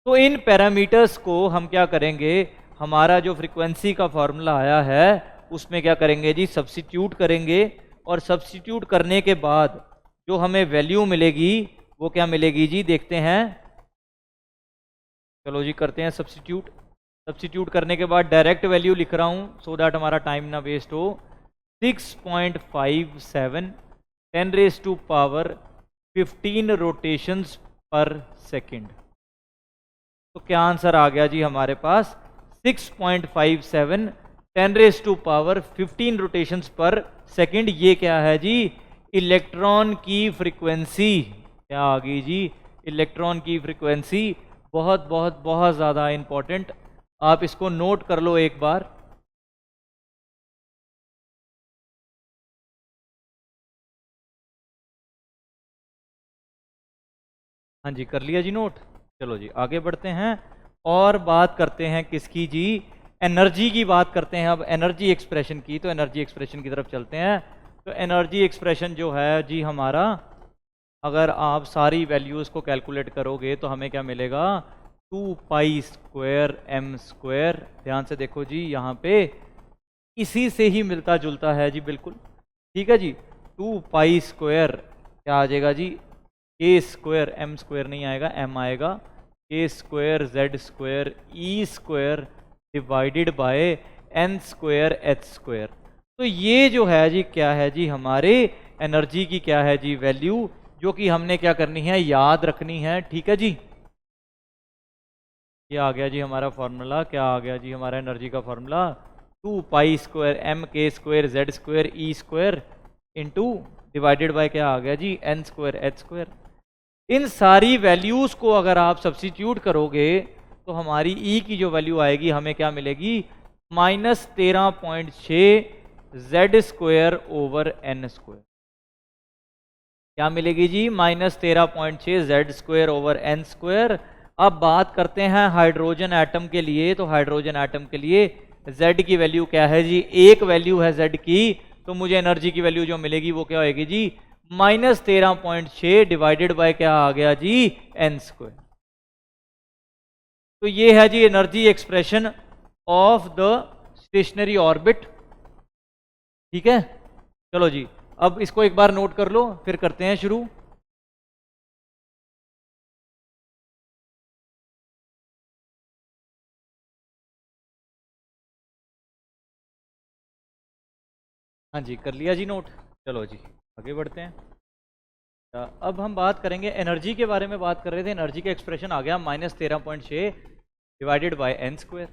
तो इन पैरामीटर्स को हम क्या करेंगे, हमारा जो फ्रीक्वेंसी का फॉर्मूला आया है उसमें क्या करेंगे जी सब्स्टिट्यूट करेंगे। और सब्स्टिट्यूट करने के बाद जो हमें वैल्यू मिलेगी वो क्या मिलेगी जी, देखते हैं। चलो जी करते हैं सब्स्टिट्यूट। सब्स्टिट्यूट करने के बाद डायरेक्ट वैल्यू लिख रहा हूं सो दैट हमारा टाइम ना वेस्ट हो। 6.57 10⁻15 रोटेशंस पर सेकेंड। तो क्या आंसर आ गया जी हमारे पास 6.57 10⁻15 रोटेशंस पर सेकेंड। ये क्या है जी, इलेक्ट्रॉन की फ्रीक्वेंसी। क्या आ गई जी, इलेक्ट्रॉन की फ्रीक्वेंसी। बहुत बहुत बहुत ज़्यादा इंपॉर्टेंट, आप इसको नोट कर लो एक बार। हाँ जी कर लिया जी नोट। चलो जी आगे बढ़ते हैं और बात करते हैं किसकी जी, एनर्जी की बात करते हैं। अब एनर्जी एक्सप्रेशन की, तो एनर्जी एक्सप्रेशन की तरफ चलते हैं। तो एनर्जी एक्सप्रेशन जो है जी हमारा, अगर आप सारी वैल्यूज़ को कैलकुलेट करोगे तो हमें क्या मिलेगा 2π² m²। ध्यान से देखो जी यहाँ पे इसी से ही मिलता जुलता है जी, बिल्कुल ठीक है जी। 2π² क्या आ जाएगा जी k² m² नहीं आएगा, m आएगा, k² z² e² divided by n² h²। तो ये जो है जी क्या है जी हमारे एनर्जी की क्या है जी वैल्यू, जो कि हमने क्या करनी है याद रखनी है, ठीक है जी। ये आ गया जी हमारा फॉर्मूला, क्या आ गया जी हमारा एनर्जी का formula 2π² mk² z² e² into divided by क्या आ गया जी n² h²। इन सारी वैल्यूज को अगर आप सब्स्टिट्यूट करोगे तो हमारी E की जो वैल्यू आएगी हमें क्या मिलेगी -13.6 z²/n²। क्या मिलेगी जी -13.6 z²/n²। अब बात करते हैं हाइड्रोजन एटम के लिए। तो हाइड्रोजन एटम के लिए Z की वैल्यू क्या है जी, एक वैल्यू है Z की, तो मुझे एनर्जी की वैल्यू जो मिलेगी वो क्या होगी जी -13.6 डिवाइडेड बाय क्या आ गया जी n²। तो ये है जी energy expression of the stationary orbit, ठीक है। चलो जी अब इसको एक बार नोट कर लो, फिर करते हैं शुरू। हाँ जी कर लिया जी नोट। चलो जी आगे बढ़ते हैं। अब हम बात करेंगे एनर्जी के बारे में। बात कर रहे थे, एनर्जी का एक्सप्रेशन आ गया -13.6 डिवाइडेड बाय n स्क्वायर।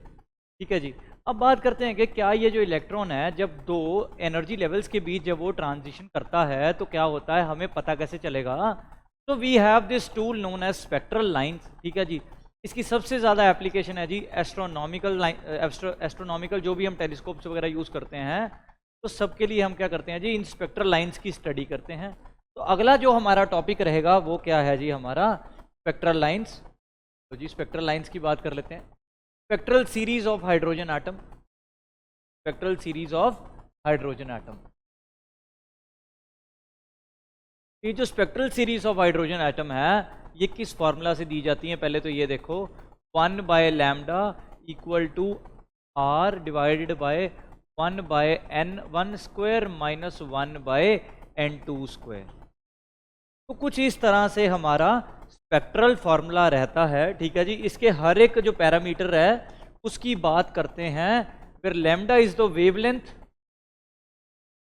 ठीक है जी। अब बात करते हैं कि क्या ये जो इलेक्ट्रॉन है, जब दो एनर्जी लेवल्स के बीच जब वो ट्रांजिशन करता है तो क्या होता है, हमें पता कैसे चलेगा। तो we have this tool known as spectral lines. ठीक है जी। इसकी सबसे ज़्यादा एप्लीकेशन है जी एस्ट्रोनॉमिकल एस्ट्रोनॉमिकल, जो भी हम टेलीस्कोप्स वगैरह यूज़ करते हैं तो सबके लिए हम क्या करते हैं जी, इन स्पेक्ट्रल लाइंस की स्टडी करते हैं। तो अगला जो हमारा टॉपिक रहेगा वो क्या है जी, हमारा स्पेक्ट्रल लाइंस। तो जी स्पेक्ट्रल लाइंस की बात कर लेते हैं। Spectral series of hydrogen atom, spectral series of hydrogen atom. ये जो spectral series of hydrogen atom है ये किस फॉर्मूला से दी जाती है, पहले तो ये देखो 1 by lambda equal to r divided by 1 by n1 square minus 1 by n2 square. तो कुछ इस तरह से हमारा स्पेक्ट्रल फॉर्मूला रहता है। ठीक है जी। इसके हर एक जो पैरामीटर है उसकी बात करते हैं। फिर lambda is the wavelength,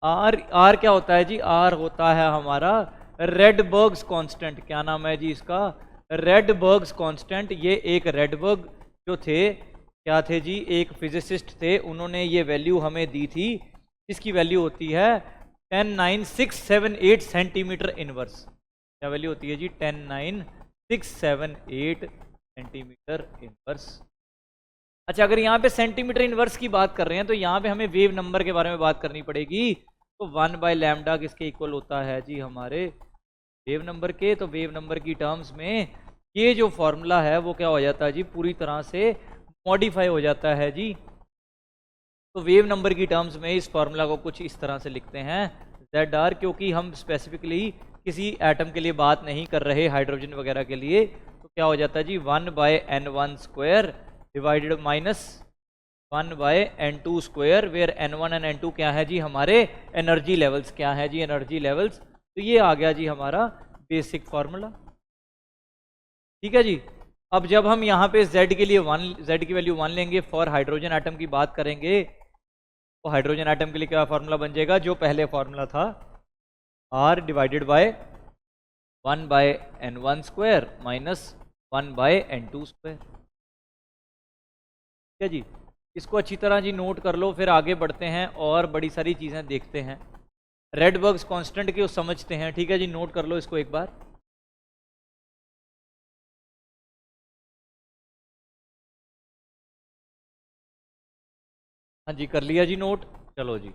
r क्या होता है जी, आर होता है हमारा रेडबर्ग्स कांस्टेंट। क्या नाम है जी इसका, रेडबर्ग्स कांस्टेंट। ये एक रेडबर्ग जो थे, क्या थे जी, एक फिजिसिस्ट थे, उन्होंने ये वैल्यू हमें दी थी। इसकी वैल्यू होती है 10678 सेंटीमीटर इनवर्स। क्या वैल्यू होती है जी, 10678 सेंटीमीटर इनवर्स। अच्छा, अगर यहाँ पे सेंटीमीटर इनवर्स की बात कर रहे हैं तो यहाँ पे हमें वेव नंबर के बारे में बात करनी पड़ेगी। तो 1 बाय लैम्डा किसके इक्वल होता है जी, हमारे वेव नंबर के। तो वेव नंबर की टर्म्स में ये जो फॉर्मूला है वो क्या हो जाता है जी, पूरी तरह से मॉडिफाई हो जाता है जी। तो वेव नंबर की टर्म्स में इस फॉर्मूला को कुछ इस तरह से लिखते हैं ZR, क्योंकि हम स्पेसिफिकली किसी एटम के लिए बात नहीं कर रहे, हाइड्रोजन वगैरह के लिए। तो क्या हो जाता है जी, 1 by n1 square divided minus 1 by n2 square, where n1 and n2 क्या है जी, हमारे एनर्जी लेवल्स। क्या है जी, एनर्जी लेवल्स। तो ये आ गया जी हमारा बेसिक फॉर्मूला। ठीक है जी। अब जब हम यहाँ पे z के लिए z की वैल्यू 1 लेंगे, फॉर हाइड्रोजन एटम की बात करेंगे, तो हाइड्रोजन एटम के लिए क्या फॉर्मूला बन जाएगा, जो पहले फॉर्मूला था, r divided by 1 by n1 square minus 1 by n2 square. ठीक है जी। इसको अच्छी तरह जी नोट कर लो, फिर आगे बढ़ते हैं और बड़ी सारी चीज़ें देखते हैं। रेडबर्ग्स कांस्टेंट की समझते हैं। ठीक है जी, नोट कर लो इसको एक बार। हाँ जी, कर लिया जी नोट। चलो जी।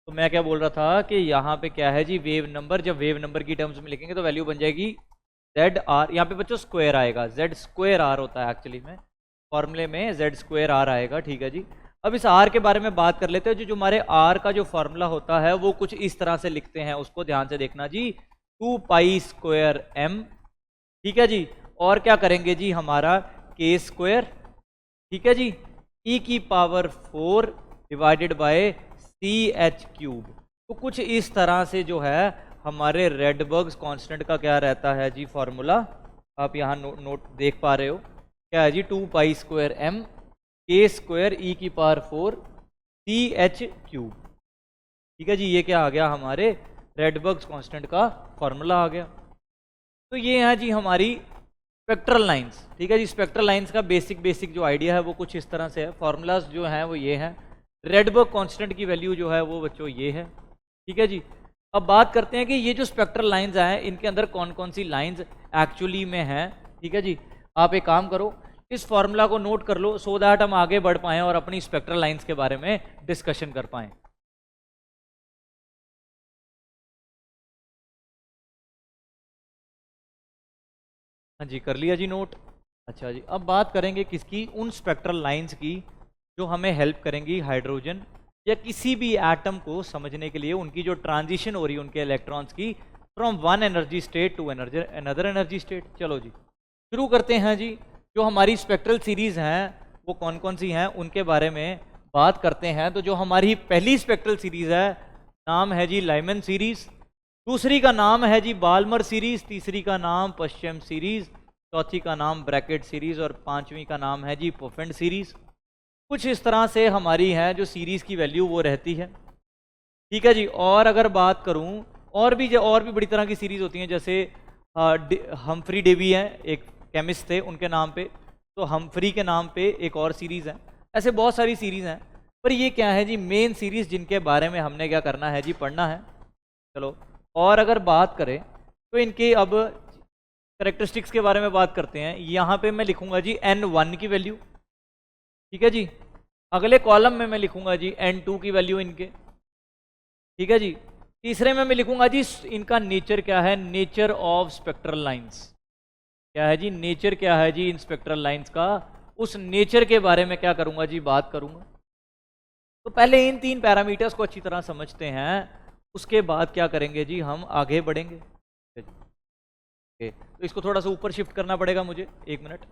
तो मैं क्या बोल रहा था कि यहाँ पे क्या है जी, वेव नंबर। जब वेव नंबर की टर्म्स में लिखेंगे तो वैल्यू बन जाएगी ZR। यहाँ पे बच्चों स्क्वायर आएगा, Z स्क्वायर R होता है एक्चुअली में, फॉर्मूले में Z स्क्वायर R आएगा। ठीक है जी। अब इस R के बारे में बात कर लेते हैं। जो हमारे R का जो फॉर्मूला होता है वो कुछ इस तरह से लिखते हैं, उसको ध्यान से देखना जी, 2 पाई स्क्वायर m। ठीक है जी। और क्या करेंगे जी, हमारा k स्क्वायर। ठीक है जी, e की power 4 divided by CH cube. तो कुछ इस तरह से जो है हमारे रेडबर्ग्स कांस्टेंट का क्या रहता है जी, फॉर्मूला। आप यहाँ नोट देख पा रहे हो, क्या है जी, 2 pi square m k square e की पावर 4 CH क्यूब। ठीक है जी। ये क्या आ गया, हमारे रेडबर्ग्स कांस्टेंट का फॉर्मूला आ गया। तो ये है जी हमारी स्पेक्ट्रल लाइंस। ठीक है जी। स्पेक्ट्रल लाइंस का बेसिक जो आइडिया है वो कुछ इस तरह से है। फॉर्मूलाज जो हैं वो ये हैं। रेडबर्ग कांस्टेंट की वैल्यू जो है वो बच्चों ये है। ठीक है जी। अब बात करते हैं कि ये जो स्पेक्ट्रल लाइंस हैं इनके अंदर कौन कौन सी लाइंस एक्चुअली में हैं। ठीक है जी। आप एक काम करो, इस फॉर्मूला को नोट कर लो, सो दैट हम आगे बढ़ पाएं और अपनी स्पेक्ट्रल लाइंस के बारे में डिस्कशन कर पाएं। हाँ जी, कर लिया जी नोट। अच्छा जी, अब बात करेंगे किसकी, उन स्पेक्ट्रल लाइंस की जो हमें हेल्प करेंगी हाइड्रोजन या किसी भी एटम को समझने के लिए, उनकी जो ट्रांजिशन हो रही है उनके इलेक्ट्रॉन्स की from one energy state to another energy state. चलो जी शुरू करते हैं जी। जो हमारी स्पेक्ट्रल सीरीज हैं वो कौन कौन सी हैं उनके बारे में बात करते हैं। तो जो हमारी पहली स्पेक्ट्रल सीरीज है नाम है जी लाइमन सीरीज, दूसरी का नाम है जी बाल्मर सीरीज, तीसरी का नाम पश्चिम सीरीज, चौथी का नाम ब्रैकेट सीरीज और पांचवी का नाम है जी पोफेंड सीरीज। कुछ इस तरह से हमारी है जो सीरीज की वैल्यू वो रहती है। ठीक है जी। और अगर बात करूं और भी बड़ी तरह की सीरीज होती हैं, जैसे हम्फ्री डेवी हैं, एक केमिस्ट थे, उनके नाम पे, तो हम्फ्री के नाम पे एक और सीरीज है। ऐसे बहुत सारी सीरीज हैं, पर ये क्या है जी, मेन सीरीज जिनके बारे में हमने क्या करना है जी, पढ़ना है। चलो, और अगर बात करें तो इनके अब करेक्टरिस्टिक्स के बारे में बात करते हैं। यहाँ पे मैं लिखूंगा जी N1 की वैल्यू, ठीक है जी। अगले कॉलम में मैं लिखूंगा जी N2 की वैल्यू इनके, ठीक है जी। तीसरे में मैं लिखूंगा जी इनका नेचर क्या है, नेचर ऑफ स्पेक्ट्रल लाइंस क्या है जी, नेचर क्या है जी इन स्पेक्ट्रल लाइंस का, उस नेचर के बारे में क्या करूंगा जी, बात करूंगा। तो पहले इन 3 पैरामीटर्स को अच्छी तरह समझते हैं, उसके बाद क्या करेंगे जी, हम आगे बढ़ेंगे। तो इसको थोड़ा सा ऊपर शिफ्ट करना पड़ेगा मुझे, 1 मिनट।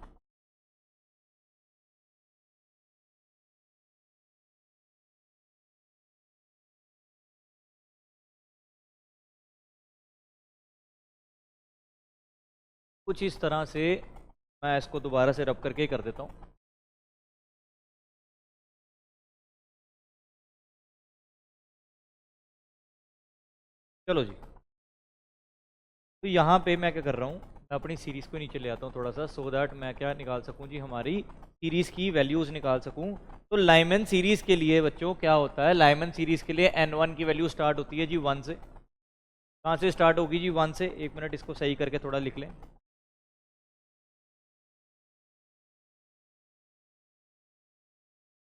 कुछ इस तरह से मैं इसको दोबारा से रब करके कर देता हूँ। चलो जी, तो यहाँ पे मैं क्या कर रहा हूँ, मैं अपनी सीरीज़ को नीचे ले आता हूँ थोड़ा सा, सो दैट मैं क्या निकाल सकूँ जी, हमारी सीरीज़ की वैल्यूज़ निकाल सकूँ। तो लाइमन सीरीज़ के लिए बच्चों क्या होता है, लाइमन सीरीज़ के लिए N1 की वैल्यू स्टार्ट होती है जी 1 से। कहाँ से स्टार्ट होगी जी, 1 से। 1 मिनट, इसको सही करके थोड़ा लिख लें।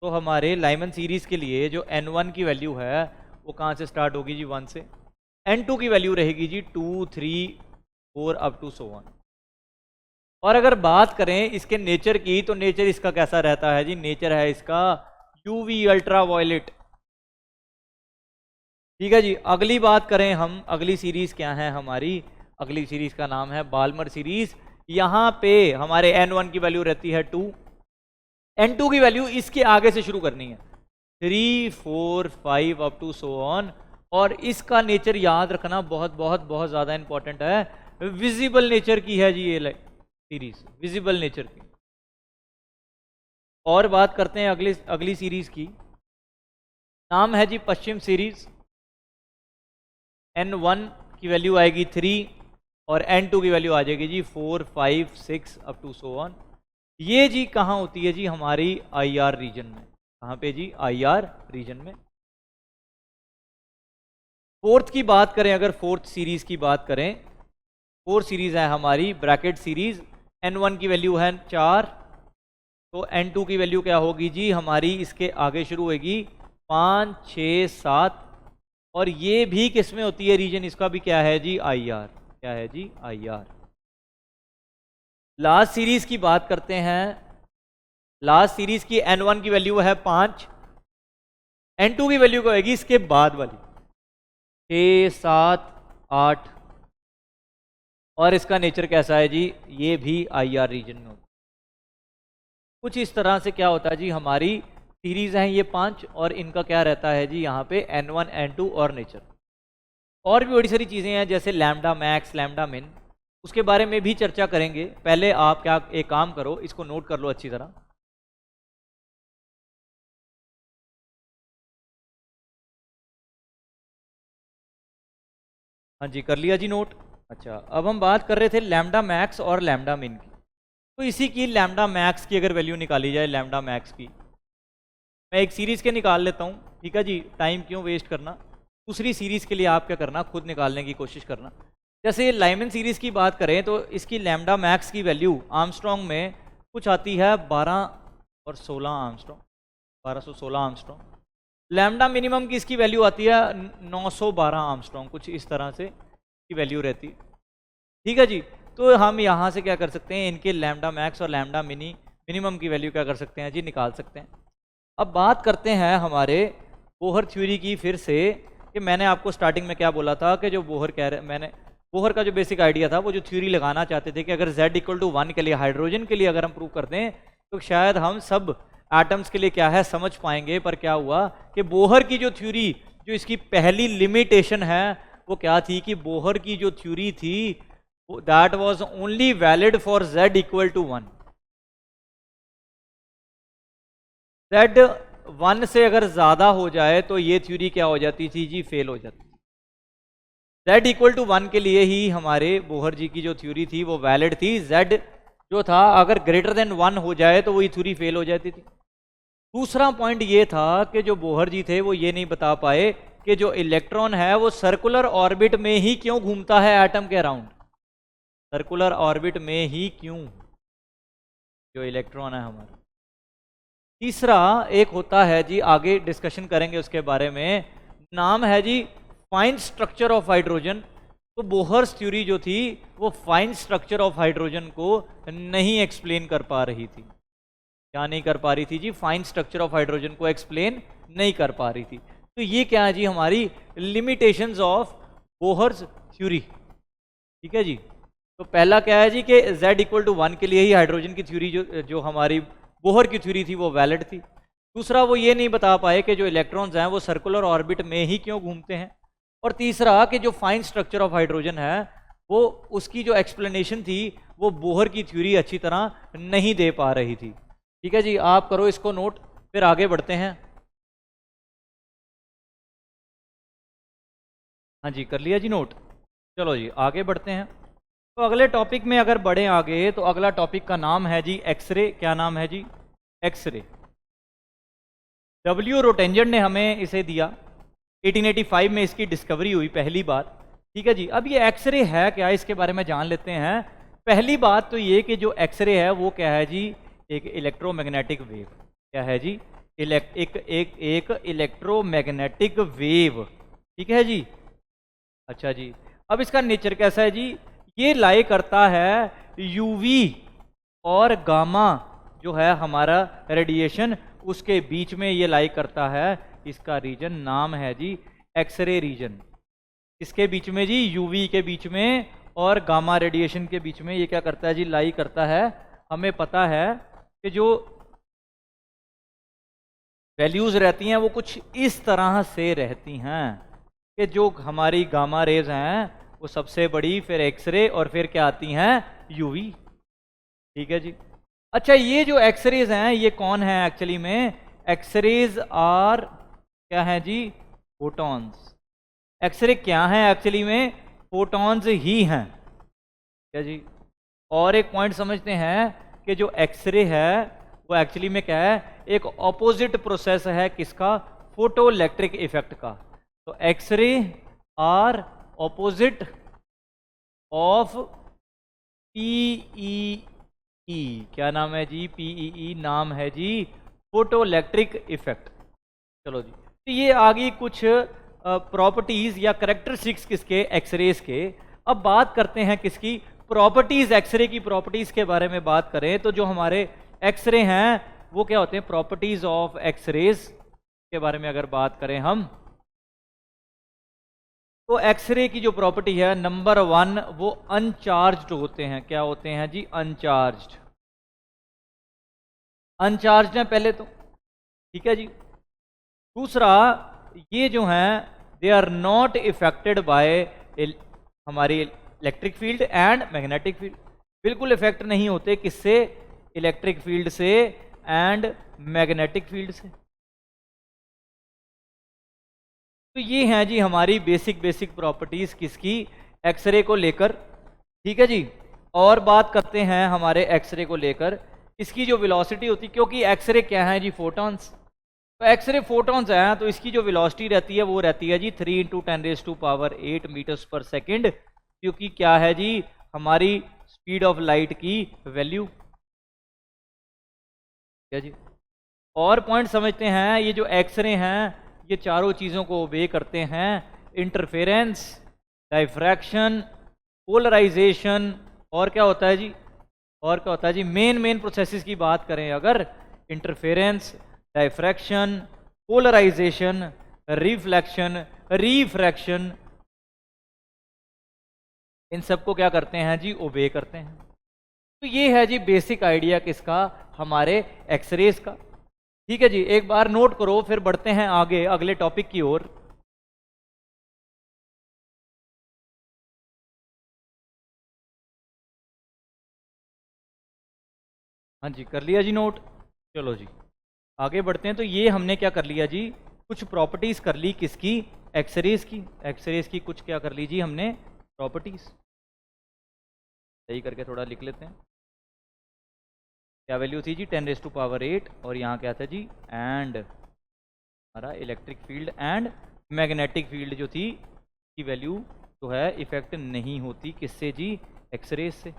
तो हमारे लाइमन सीरीज़ के लिए जो N1 की वैल्यू है वो कहाँ से स्टार्ट होगी जी, 1 से। N2 की वैल्यू रहेगी जी 2, 3, 4 अप टू सो ऑन। और अगर बात करें इसके नेचर की, तो नेचर इसका कैसा रहता है जी, नेचर है इसका यूवी अल्ट्रा वायलेट, ठीक है जी। अगली बात करें हम, अगली सीरीज क्या है हमारी, अगली सीरीज का नाम है बाल्मर सीरीज। यहां पे हमारे N1 की वैल्यू रहती है 2, N2 की वैल्यू इसके आगे से शुरू करनी है, 3, 4, 5 अप टू सो ऑन। और इसका नेचर याद रखना बहुत बहुत बहुत ज्यादा इंपॉर्टेंट है, विजिबल नेचर की है जी ये सीरीज, विजिबल नेचर की। और बात करते हैं अगली अगली सीरीज की, नाम है जी पश्चिम सीरीज। N1 की वैल्यू आएगी 3 और N2 की वैल्यू आ जाएगी जी 4, 5, 6 अप टू सो ऑन। ये जी कहाँ होती है जी, हमारी IR रीजन में। कहाँ पे जी, IR रीजन में। फोर्थ की बात करें, अगर फोर्थ सीरीज की बात करें, फोर्थ सीरीज है हमारी ब्रैकेट सीरीज। N1 की वैल्यू है 4, तो N2 की वैल्यू क्या होगी जी हमारी, इसके आगे शुरू होगी 5, 6, 7। और ये भी किस में होती है रीजन, इसका भी क्या है जी, IR। क्या है जी, IR। लास्ट सीरीज की बात करते हैं, लास्ट सीरीज की N1 की वैल्यू है 5, N2 की वैल्यू क्या होगी इसके बाद वाली, 6, 7, 8। और इसका नेचर कैसा है जी, ये भी IR रीजन में होता है। कुछ इस तरह से क्या होता है जी, हमारी सीरीज हैं ये 5, और इनका क्या रहता है जी यहाँ पे N1, N2 और नेचर। और भी बड़ी सारी चीज़ें हैं जैसे लैम्डा मैक्स, लैम्डा मिन, उसके बारे में भी चर्चा करेंगे। पहले आप क्या एक काम करो, इसको नोट कर लो अच्छी तरह। हाँ जी, कर लिया जी नोट। अच्छा, अब हम बात कर रहे थे लैम्डा मैक्स और लैम्डा मिन की। तो इसी की लैम्डा मैक्स की अगर वैल्यू निकाली जाए, लैम्डा मैक्स की मैं एक सीरीज़ के निकाल लेता हूँ, ठीक है जी, टाइम क्यों वेस्ट करना। दूसरी सीरीज़ के लिए आप क्या करना, खुद निकालने की कोशिश करना। जैसे लाइमन सीरीज़ की बात करें तो इसकी लैम्डा मैक्स की वैल्यू आर्मस्ट्रॉन्ग में कुछ आती है 12 और 16 आर्मस्ट्रॉन्ग, 1216 आर्मस्ट्रॉन्ग। लैम्डा मिनिमम की इसकी वैल्यू आती है 912 आर्मस्ट्रॉन्ग, कुछ इस तरह से की वैल्यू रहती है, ठीक है जी। तो हम यहाँ से क्या कर सकते हैं, इनके लैम्डा मैक्स और लैम्डा मिनिमम की वैल्यू क्या कर सकते हैं जी, निकाल सकते हैं। अब बात करते हैं हमारे बोहर थ्योरी की फिर से, कि मैंने आपको स्टार्टिंग में क्या बोला था कि जो बोहर कह रहे, मैंने बोहर का जो बेसिक आइडिया था, वो जो थ्योरी लगाना चाहते थे कि अगर Z = 1 के लिए, हाइड्रोजन के लिए अगर हम प्रूव कर दें तो शायद हम सब एटम्स के लिए क्या है समझ पाएंगे। पर क्या हुआ कि बोहर की जो थ्योरी, जो इसकी पहली लिमिटेशन है वो क्या थी, कि बोहर की जो थ्योरी थी that was only valid for Z = 1। Z 1 से अगर ज़्यादा हो जाए तो ये थ्योरी क्या हो जाती थी जी, फेल हो जाती। z इक्वल टू 1 के लिए ही हमारे बोहर जी की जो थ्योरी थी वो वैलिड थी। z जो था अगर ग्रेटर देन 1 हो जाए तो वही थ्योरी फेल हो जाती थी। दूसरा पॉइंट ये था कि जो बोहर जी थे वो ये नहीं बता पाए कि जो इलेक्ट्रॉन है वो सर्कुलर ऑर्बिट में ही क्यों घूमता है एटम के अराउंड, सर्कुलर ऑर्बिट में ही क्यों जो इलेक्ट्रॉन है हमारा। तीसरा एक होता है जी, आगे डिस्कशन करेंगे उसके बारे में, नाम है जी फाइन स्ट्रक्चर ऑफ हाइड्रोजन। तो बोहर्स थ्योरी जो थी वो फाइन स्ट्रक्चर ऑफ हाइड्रोजन को नहीं एक्सप्लेन कर पा रही थी। क्या नहीं कर पा रही थी जी? फाइन स्ट्रक्चर ऑफ हाइड्रोजन को एक्सप्लेन नहीं कर पा रही थी। तो ये क्या है जी? हमारी लिमिटेशंस ऑफ बोहर्स थ्योरी। ठीक है जी। तो पहला क्या है जी कि z इक्वल टू 1 के लिए ही हाइड्रोजन की थ्योरी जो हमारी बोहर की थ्योरी थी वो वैलिड थी। दूसरा वो ये नहीं बता पाए कि जो इलेक्ट्रॉन्स हैं वो सर्कुलर ऑर्बिट में ही क्यों घूमते हैं। और तीसरा कि जो फाइन स्ट्रक्चर ऑफ हाइड्रोजन है वो उसकी जो एक्सप्लेनेशन थी वो बोहर की थ्योरी अच्छी तरह नहीं दे पा रही थी। ठीक है जी, आप करो इसको नोट, फिर आगे बढ़ते हैं। हाँ जी, कर लिया जी नोट। चलो जी आगे बढ़ते हैं। तो अगले टॉपिक में अगर बढ़े आगे तो अगला टॉपिक का नाम है जी एक्सरे। क्या नाम है जी? एक्सरे। डब्ल्यू रोटेंजन ने हमें इसे दिया, 1885 में इसकी डिस्कवरी हुई पहली बार। ठीक है जी। अब ये एक्सरे है क्या, इसके बारे में जान लेते हैं। पहली बात तो ये कि जो एक्सरे है वो क्या है जी? एक इलेक्ट्रोमैग्नेटिक वेव। क्या है जी? एक इलेक्ट्रोमैग्नेटिक वेव। ठीक है जी। अच्छा जी, अब इसका नेचर कैसा है जी? ये लाई करता है यूवी और गामा जो है हमारा रेडिएशन, उसके बीच में ये लाई करता है। इसका रीजन नाम है जी एक्सरे रीजन। इसके बीच में जी यूवी के बीच में और गामा रेडिएशन के बीच में ये क्या करता है जी? लाई करता है। हमें पता है कि जो वैल्यूज रहती हैं वो कुछ इस तरह से रहती हैं कि जो हमारी गामा रेज हैं वो सबसे बड़ी, फिर एक्सरे, और फिर क्या आती हैं? यूवी। ठीक है जी। अच्छा, ये जो एक्सरेज हैं ये कौन है एक्चुअली में? एक्सरेज आर क्या है जी? फोटॉन्स। एक्सरे क्या है एक्चुअली में? फोटॉन्स ही हैं। क्या जी? और एक पॉइंट समझते हैं कि जो एक्सरे है वो एक्चुअली में क्या है? एक ऑपोजिट प्रोसेस है किसका? फोटो इलेक्ट्रिक इफेक्ट का। तो x ray are opposite of PEE. क्या नाम है जी? पीईई नाम है जी फोटो इलेक्ट्रिक इफेक्ट। चलो जी, तो ये आगे कुछ प्रॉपर्टीज या करेक्टरिस्टिक्स किसके? एक्सरेज के। अब बात करते हैं किसकी? प्रॉपर्टीज। एक्सरे की प्रॉपर्टीज के बारे में बात करें तो जो हमारे एक्सरे हैं वो क्या होते हैं? प्रॉपर्टीज ऑफ एक्सरेज के बारे में अगर बात करें हम, तो एक्सरे की जो प्रॉपर्टी है नंबर 1, वो अनचार्ज्ड होते हैं। क्या होते हैं जी? अनचार्ज्ड। अनचार्ज्ड है पहले तो। ठीक है जी। दूसरा, ये जो हैं they are not affected by हमारी electric field and magnetic field. बिल्कुल इफेक्ट नहीं होते किससे? इलेक्ट्रिक फील्ड से एंड मैग्नेटिक फील्ड से। तो ये हैं जी हमारी बेसिक प्रॉपर्टीज किसकी? एक्सरे को लेकर। ठीक है जी। और बात करते हैं हमारे एक्सरे को लेकर, इसकी जो वेलोसिटी होती, क्योंकि एक्सरे क्या है जी? फोटॉन्स। तो एक्सरे फोटॉन्स हैं तो इसकी जो वेलोसिटी रहती है वो रहती है जी 3 × 10⁸ मीटर्स पर सेकेंड, क्योंकि क्या है जी? हमारी स्पीड ऑफ लाइट की वैल्यू। क्या जी? और पॉइंट समझते हैं, ये जो एक्सरे हैं ये चारों चीज़ों को ओबे करते हैं। इंटरफेरेंस, डाइफ्रैक्शन, पोलराइजेशन, और क्या होता है जी? और क्या होता है जी? मेन प्रोसेसेस की बात करें अगर, interference, diffraction, polarization, reflection, refraction, इन सबको क्या करते हैं जी? ओबे करते हैं। तो ये है जी बेसिक आइडिया किसका? हमारे एक्सरेज का। ठीक है जी, एक बार नोट करो, फिर बढ़ते हैं आगे अगले टॉपिक की ओर। हाँ जी, कर लिया जी नोट। चलो जी आगे बढ़ते हैं। तो ये हमने क्या कर लिया जी? कुछ प्रॉपर्टीज कर ली किसकी, एक्सरेज की। एक्सरेज की कुछ क्या कर ली जी हमने, प्रॉपर्टीज। सही करके थोड़ा लिख लेते हैं। क्या वैल्यू थी जी 10⁸ और यहाँ क्या था जी, एंड हमारा electric field and magnetic field जो थी की वैल्यू जो है इफेक्ट नहीं होती किससे जी, एक्सरेज से।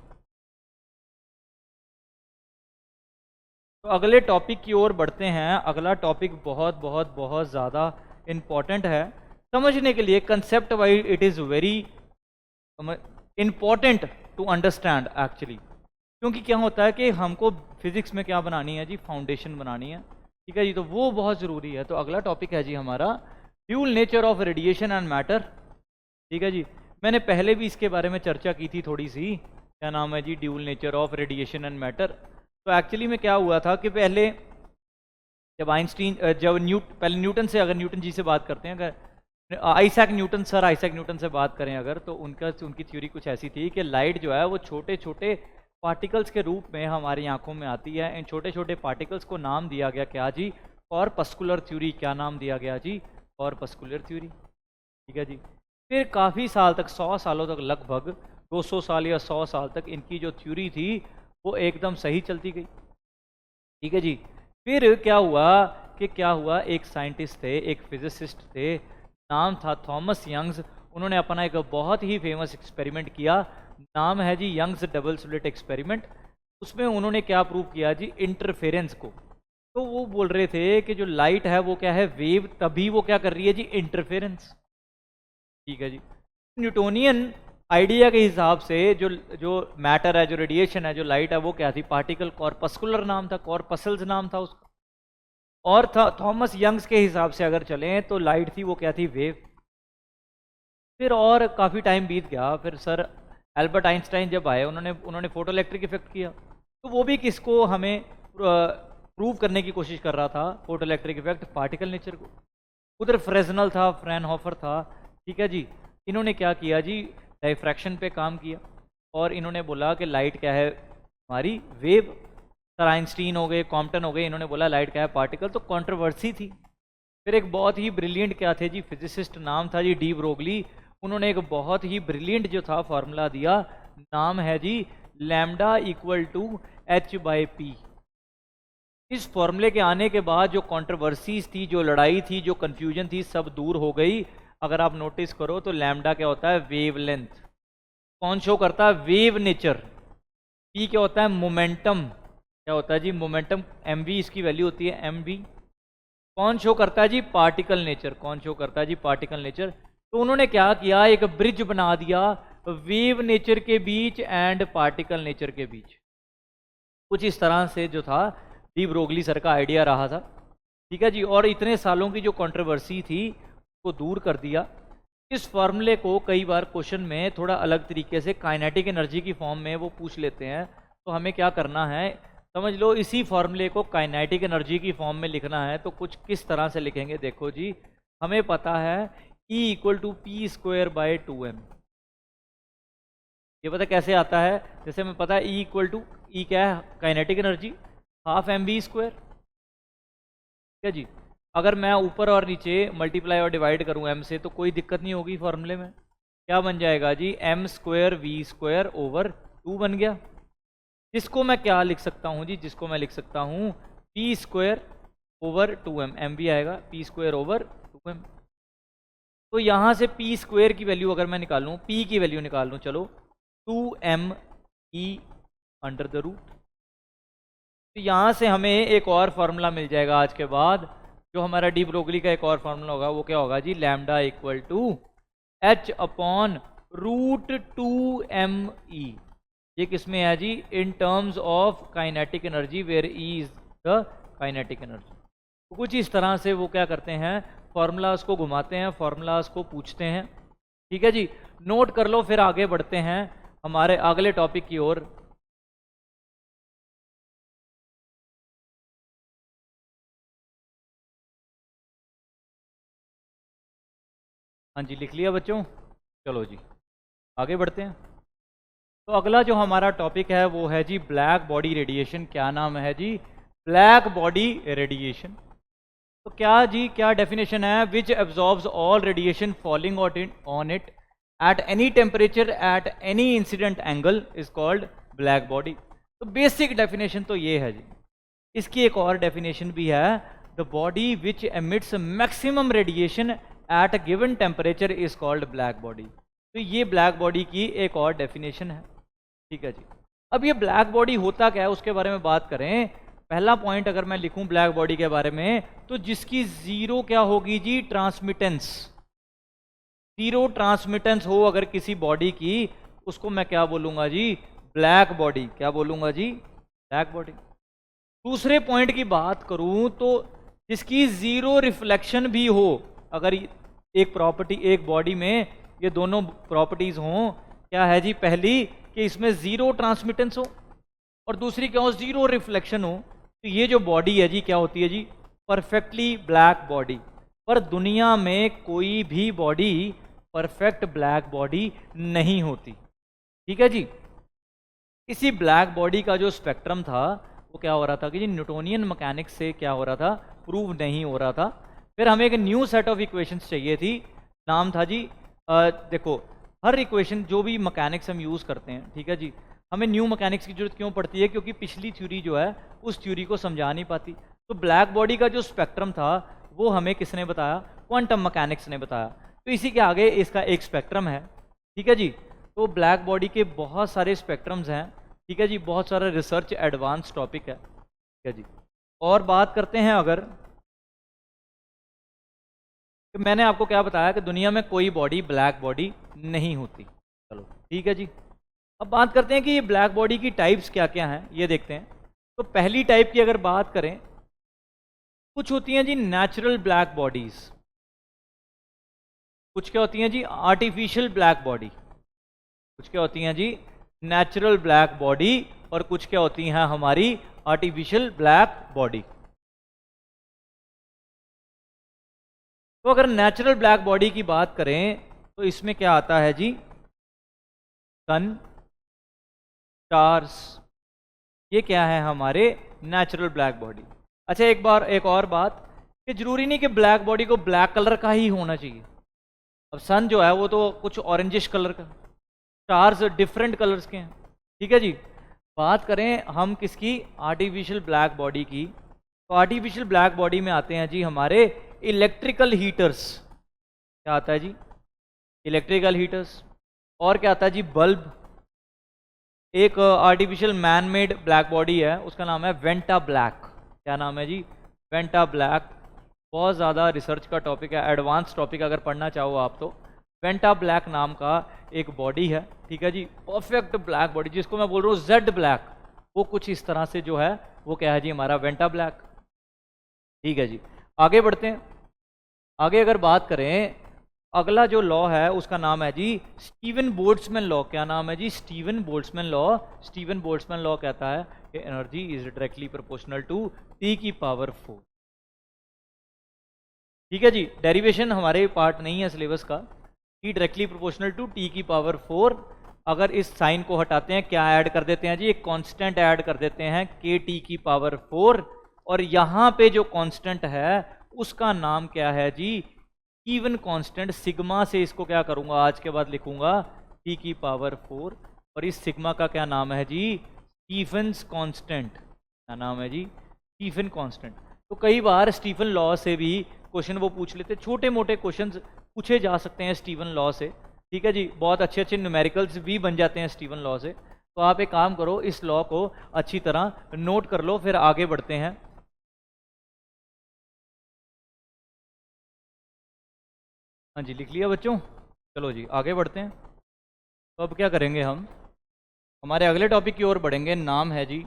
तो अगले टॉपिक की ओर बढ़ते हैं। अगला टॉपिक बहुत बहुत बहुत ज़्यादा इम्पॉर्टेंट है समझने के लिए, concept wise it is very important to understand actually. क्योंकि क्या होता है कि हमको फिजिक्स में क्या बनानी है जी, फाउंडेशन बनानी है, ठीक है जी, तो वो बहुत ज़रूरी है। तो अगला टॉपिक है जी हमारा dual nature of radiation and matter, ठीक है जी। मैंने पहले भी इसके बारे में चर्चा की थी थोड़ी सी, क्या नाम है जी, dual nature of radiation and matter. तो एक्चुअली में क्या हुआ था कि पहले जब आइंस्टीन पहले न्यूटन से, अगर न्यूटन जी से बात करते हैं, अगर Isaac Newton, sir Isaac Newton से बात करें अगर, तो उनकी थ्योरी कुछ ऐसी थी कि लाइट जो है वो छोटे छोटे पार्टिकल्स के रूप में हमारी आंखों में आती है। इन छोटे छोटे पार्टिकल्स को नाम दिया गया क्या जी, कॉरपस्कुलर थ्योरी। क्या नाम दिया गया जी, कॉरपस्कुलर थ्योरी, ठीक है जी। फिर काफ़ी साल तक, 100 सालों तक, लगभग 200 साल या 100 साल तक इनकी जो थ्योरी थी वो एकदम सही चलती गई, ठीक है जी। फिर क्या हुआ, एक साइंटिस्ट थे, एक फिजिसिस्ट थे, नाम था थॉमस यंग्स। उन्होंने अपना एक बहुत ही फेमस एक्सपेरिमेंट किया, नाम है जी यंग्स डबल स्लिट एक्सपेरिमेंट। उसमें उन्होंने क्या प्रूव किया जी, इंटरफेरेंस को। तो वो बोल रहे थे कि जो लाइट है वो क्या है, वेव, तभी वो क्या कर रही है जी, इंटरफेरेंस, ठीक है जी। न्यूटोनियन आइडिया के हिसाब से जो मैटर है, जो रेडिएशन है, जो लाइट है, वो क्या थी, पार्टिकल, कॉर्पस्कुलर नाम था, कॉर्पसल्स नाम था उसका। और थॉमस यंग्स के हिसाब से अगर चलें तो लाइट थी वो क्या थी, वेव। फिर और काफ़ी टाइम बीत गया, फिर सर एल्बर्ट आइंस्टाइन जब आए, उन्होंने फोटो इलेक्ट्रिक इफेक्ट किया। तो वो भी किसको हमें प्रूव करने की कोशिश कर रहा था, photo electric effect, particle nature को। उधर फ्रेजनल था, फ्रैनहोफर था, ठीक है जी। इन्होंने क्या किया जी, डायफ्रैक्शन पे काम किया और इन्होंने बोला कि लाइट क्या है, हमारी वेव। सर आइंस्टीन हो गए, कॉम्पटन हो गए, इन्होंने बोला लाइट क्या है, पार्टिकल। तो कंट्रोवर्सी थी। फिर एक बहुत ही ब्रिलियंट क्या थे जी, फिजिसिस्ट, नाम था जी डी ब्रोगली। उन्होंने एक बहुत ही ब्रिलियंट जो था फॉर्मूला दिया, नाम है जी लैम्डा इक्वल टू h/p। इस फॉर्मूले के आने के बाद जो कंट्रोवर्सीज थी, जो लड़ाई थी, जो कंफ्यूजन थी, सब दूर हो गई। अगर आप नोटिस करो तो लैम्डा क्या होता है, वेवलेंथ। कौन शो करता है, वेव नेचर। पी क्या होता है, मोमेंटम। क्या होता है जी, मोमेंटम। mv इसकी वैल्यू होती है mv। कौन शो करता है जी, पार्टिकल नेचर। कौन शो करता है जी, पार्टिकल नेचर। तो उन्होंने क्या किया, एक ब्रिज बना दिया वेव नेचर के बीच एंड पार्टिकल नेचर के बीच। कुछ इस तरह से जो था डी ब्रोगली सर का आइडिया रहा था, ठीक है जी। और इतने सालों की जो कंट्रोवर्सी थी को दूर कर दिया। इस फॉर्मूले को कई बार क्वेश्चन में थोड़ा अलग तरीके से काइनेटिक एनर्जी की फॉर्म में वो पूछ लेते हैं। तो हमें क्या करना है, समझ लो, इसी फॉर्मूले को काइनेटिक एनर्जी की फॉर्म में लिखना है। तो कुछ किस तरह से लिखेंगे, देखो जी, हमें पता है E = p²/2m। ये पता कैसे आता है, जैसे हमें पता है E क्या है, काइनेटिक एनर्जी, ½ mv², ठीक है जी। अगर मैं ऊपर और नीचे मल्टीप्लाई और डिवाइड करूं m से तो कोई दिक्कत नहीं होगी फॉर्मूले में। क्या बन जाएगा जी, m²v²/2 बन गया। जिसको मैं क्या लिख सकता हूं जी, जिसको मैं लिख सकता हूं p²/2m, m भी आएगा p²/2m। तो यहां से p² की वैल्यू अगर मैं निकालूं, p की वैल्यू निकाल लूं, चलो 2m e√। तो यहाँ से हमें एक और फार्मूला मिल जाएगा आज के बाद, जो हमारा डी ब्रोगली का एक और फार्मूला होगा। वो क्या होगा जी, लैम्डा इक्वल टू h/√2me। ये किसमें है जी, in terms of kinetic energy, where E is the kinetic energy. तो कुछ इस तरह से वो क्या करते हैं, फार्मूलाज को घुमाते हैं, फार्मूलाज को पूछते हैं, ठीक है जी। नोट कर लो, फिर आगे बढ़ते हैं हमारे अगले टॉपिक की ओर। हाँ जी, लिख लिया बच्चों, चलो जी आगे बढ़ते हैं। तो अगला जो हमारा टॉपिक है वो है जी ब्लैक बॉडी रेडिएशन। क्या नाम है जी, ब्लैक बॉडी रेडिएशन। तो क्या जी, क्या डेफिनेशन है? Which absorbs all radiation falling on it at any temperature at any incident angle is called black body. तो बेसिक डेफिनेशन तो ये है जी। इसकी एक और डेफिनेशन भी है, the body which emits maximum radiation at a given temperature is called black body. तो ये ब्लैक बॉडी की एक और डेफिनेशन है। ठीक है जी। अब ये ब्लैक बॉडी होता क्या है उसके बारे में बात करें। पहला पॉइंट अगर मैं लिखूं ब्लैक बॉडी के बारे में, तो जिसकी जीरो क्या होगी जी, ट्रांसमिटेंस। जीरो ट्रांसमिटेंस हो अगर किसी बॉडी की, उसको मैं क्या बोलूंगा जी, ब्लैक बॉडी। क्या बोलूंगा जी, ब्लैक बॉडी। दूसरे पॉइंट की बात करूं तो जिसकी जीरो रिफ्लेक्शन भी हो, अगर एक प्रॉपर्टी, एक बॉडी में ये दोनों प्रॉपर्टीज हों, क्या है जी, पहली कि इसमें जीरो ट्रांसमिटेंस हो और दूसरी क्या हो, जीरो रिफ्लेक्शन हो, तो ये जो बॉडी है जी क्या होती है जी, परफेक्टली ब्लैक बॉडी। पर दुनिया में कोई भी बॉडी परफेक्ट ब्लैक बॉडी नहीं होती। ठीक है जी। इसी ब्लैक बॉडी का जो स्पेक्ट्रम था वो क्या हो रहा था कि जी, न्यूटोनियन मैकेनिक्स से क्या हो रहा था, प्रूव नहीं हो रहा था। फिर हमें एक न्यू सेट ऑफ इक्वेशंस चाहिए थी, नाम था जी देखो, हर इक्वेशन जो भी मैकेनिक्स हम यूज़ करते हैं, ठीक है जी, हमें न्यू मैकेनिक्स की जरूरत क्यों पड़ती है, क्योंकि पिछली थ्योरी जो है उस थ्योरी को समझा नहीं पाती। तो ब्लैक बॉडी का जो स्पेक्ट्रम था वो हमें किसने बताया, क्वांटम मैकेनिक्स ने बताया। तो इसी के आगे इसका एक स्पेक्ट्रम है। ठीक है जी। तो ब्लैक बॉडी के बहुत सारे स्पेक्ट्रम्स हैं। ठीक है जी। बहुत सारा रिसर्च एडवांस टॉपिक है। ठीक है जी। और बात करते हैं अगर, तो मैंने आपको क्या बताया कि दुनिया में कोई बॉडी ब्लैक बॉडी नहीं होती। चलो ठीक है जी। अब बात करते हैं कि ये ब्लैक बॉडी की टाइप्स क्या क्या हैं, ये देखते हैं। तो पहली टाइप की अगर बात करें, कुछ होती हैं जी नेचुरल ब्लैक बॉडीज, कुछ क्या होती हैं जी आर्टिफिशियल ब्लैक बॉडी, कुछ क्या होती हैं जी नेचुरल ब्लैक बॉडी, और कुछ क्या होती हैं हमारी आर्टिफिशियल ब्लैक बॉडी। तो अगर नेचुरल ब्लैक बॉडी की बात करें तो इसमें क्या आता है जी, सन, स्टार्स, ये क्या है हमारे नेचुरल ब्लैक बॉडी। अच्छा एक और बात कि जरूरी नहीं कि ब्लैक बॉडी को ब्लैक कलर का ही होना चाहिए। अब सन जो है वो तो कुछ ऑरेंजिश कलर का, स्टार्स डिफरेंट कलर्स के हैं। ठीक है जी। बात करें हम किसकी, आर्टिफिशियल ब्लैक बॉडी की, तो आर्टिफिशियल ब्लैक बॉडी में आते हैं जी हमारे इलेक्ट्रिकल हीटर्स। क्या आता है जी, इलेक्ट्रिकल हीटर्स। और क्या आता है जी, बल्ब। एक artificial man made black body है, उसका नाम है वेंटा ब्लैक। क्या नाम है जी, वेंटा ब्लैक। बहुत ज़्यादा रिसर्च का टॉपिक है, एडवांस टॉपिक अगर पढ़ना चाहो आप तो। वेंटा ब्लैक नाम का एक बॉडी है। ठीक है जी। परफेक्ट ब्लैक बॉडी, जिसको मैं बोल रहा हूँ जेड ब्लैक, वो कुछ इस तरह से जो है वो क्या है जी, हमारा वेंटा ब्लैक। ठीक है जी। आगे बढ़ते हैं। आगे अगर बात करें, अगला जो लॉ है उसका नाम है जी स्टीवन बोल्ट्जमैन लॉ। क्या नाम है जी, Stefan Boltzmann law. Stefan Boltzmann law कहता है कि energy is directly proportional to T की पावर 4। ठीक है जी। डेरिवेशन हमारे पार्ट नहीं है सिलेबस का। T directly proportional to T की पावर 4। अगर इस साइन को हटाते हैं, क्या ऐड कर देते हैं जी, एक कांस्टेंट ऐड कर देते हैं के टी की पावर 4, और यहाँ पे जो कांस्टेंट है उसका नाम क्या है जी, स्टीवन कांस्टेंट। सिग्मा से इसको क्या करूंगा, आज के बाद लिखूंगा टी की पावर 4, और इस सिग्मा का क्या नाम है जी, स्टीफन्स कांस्टेंट। क्या नाम है जी, स्टीफन कांस्टेंट। तो कई बार स्टीफन लॉ से भी क्वेश्चन वो पूछ लेते, छोटे मोटे क्वेश्चन पूछे जा सकते हैं स्टीवन लॉ से। ठीक है जी। बहुत अच्छे अच्छे न्यूमेरिकल्स भी बन जाते हैं स्टीवन लॉ से। तो आप एक काम करो, इस लॉ को अच्छी तरह नोट कर लो, फिर आगे बढ़ते हैं। हाँ जी, लिख लिया बच्चों। चलो जी आगे बढ़ते हैं। तो अब क्या करेंगे, हम हमारे अगले टॉपिक की ओर बढ़ेंगे। नाम है जी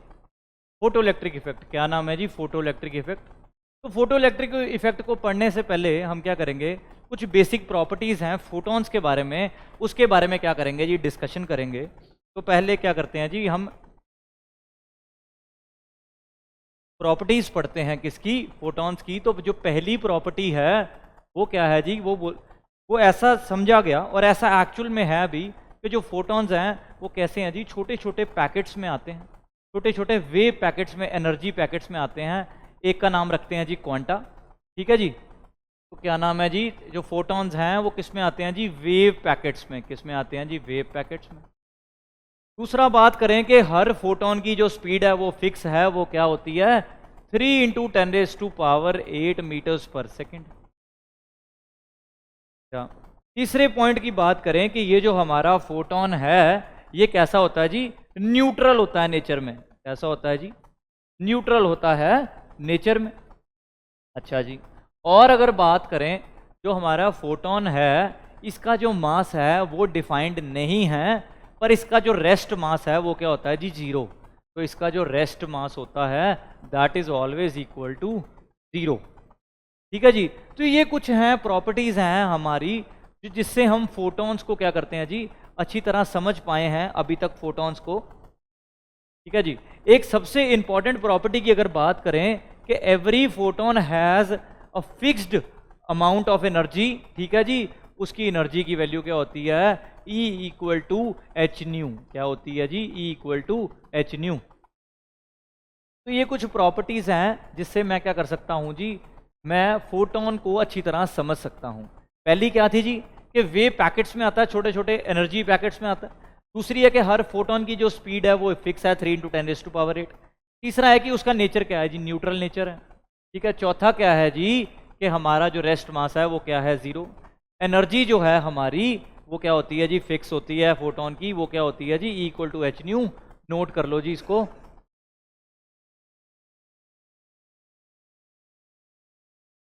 फोटो इलेक्ट्रिक इफेक्ट। क्या नाम है जी, फोटो इलेक्ट्रिक इफेक्ट। तो फोटो इलेक्ट्रिक इफेक्ट को पढ़ने से पहले हम क्या करेंगे, कुछ बेसिक प्रॉपर्टीज़ हैं फोटॉन्स के बारे में, उसके बारे में क्या करेंगे जी, डिस्कशन करेंगे। तो पहले क्या करते हैं जी, हम प्रॉपर्टीज़ पढ़ते हैं किसकी, फोटॉन्स की। तो जो पहली प्रॉपर्टी है वो क्या है जी, वो ऐसा समझा गया और ऐसा एक्चुअल में है अभी कि जो फोटॉन्स हैं वो कैसे हैं जी, छोटे छोटे पैकेट्स में आते हैं, छोटे छोटे वेव पैकेट्स में, एनर्जी पैकेट्स में आते हैं। एक का नाम रखते हैं जी क्वांटा, ठीक है जी। तो क्या नाम है जी, जो फोटॉन्स हैं वो किस में आते हैं जी, वेव पैकेट्स में। किस में आते हैं जी, वेव पैकेट्स में। दूसरा बात करें कि हर फोटोन की जो स्पीड है वो फिक्स है, वो क्या होती है, 3 × 10⁸ मीटर्स पर सेकेंड। तीसरे पॉइंट की बात करें कि ये जो हमारा फोटोन है ये कैसा होता है जी, न्यूट्रल होता है नेचर में। कैसा होता है जी, न्यूट्रल होता है नेचर में। अच्छा जी, और अगर बात करें जो हमारा फोटोन है इसका जो मास है वो डिफाइंड नहीं है, पर इसका जो रेस्ट मास है वो क्या होता है जी, 0। तो इसका जो रेस्ट मास होता है that is always equal to 0। ठीक है जी। तो ये कुछ हैं प्रॉपर्टीज हैं हमारी जिससे हम फोटॉन्स को क्या करते हैं जी, अच्छी तरह समझ पाए हैं अभी तक फोटॉन्स को। ठीक है जी। एक सबसे इंपॉर्टेंट प्रॉपर्टी की अगर बात करें कि every photon has a fixed amount of energy. ठीक है जी। उसकी एनर्जी की वैल्यू क्या होती है, E = h²। क्या होती है जी, E = h²। तो ये कुछ प्रॉपर्टीज हैं जिससे मैं क्या कर सकता हूं जी, मैं फोटोन को अच्छी तरह समझ सकता हूं। पहली क्या थी जी, कि वेव पैकेट्स में आता है, छोटे छोटे एनर्जी पैकेट्स में आता है। दूसरी है कि हर फोटोन की जो स्पीड है वो फिक्स है, 3 × 10⁸। तीसरा है कि उसका नेचर क्या है जी, न्यूट्रल नेचर है। ठीक है। चौथा क्या है जी, कि हमारा जो रेस्ट मास है वो क्या है, 0। एनर्जी जो है हमारी वो क्या होती है जी, फिक्स होती है फोटोन की, वो क्या होती है जी, E = h²। नोट कर लो जी इसको।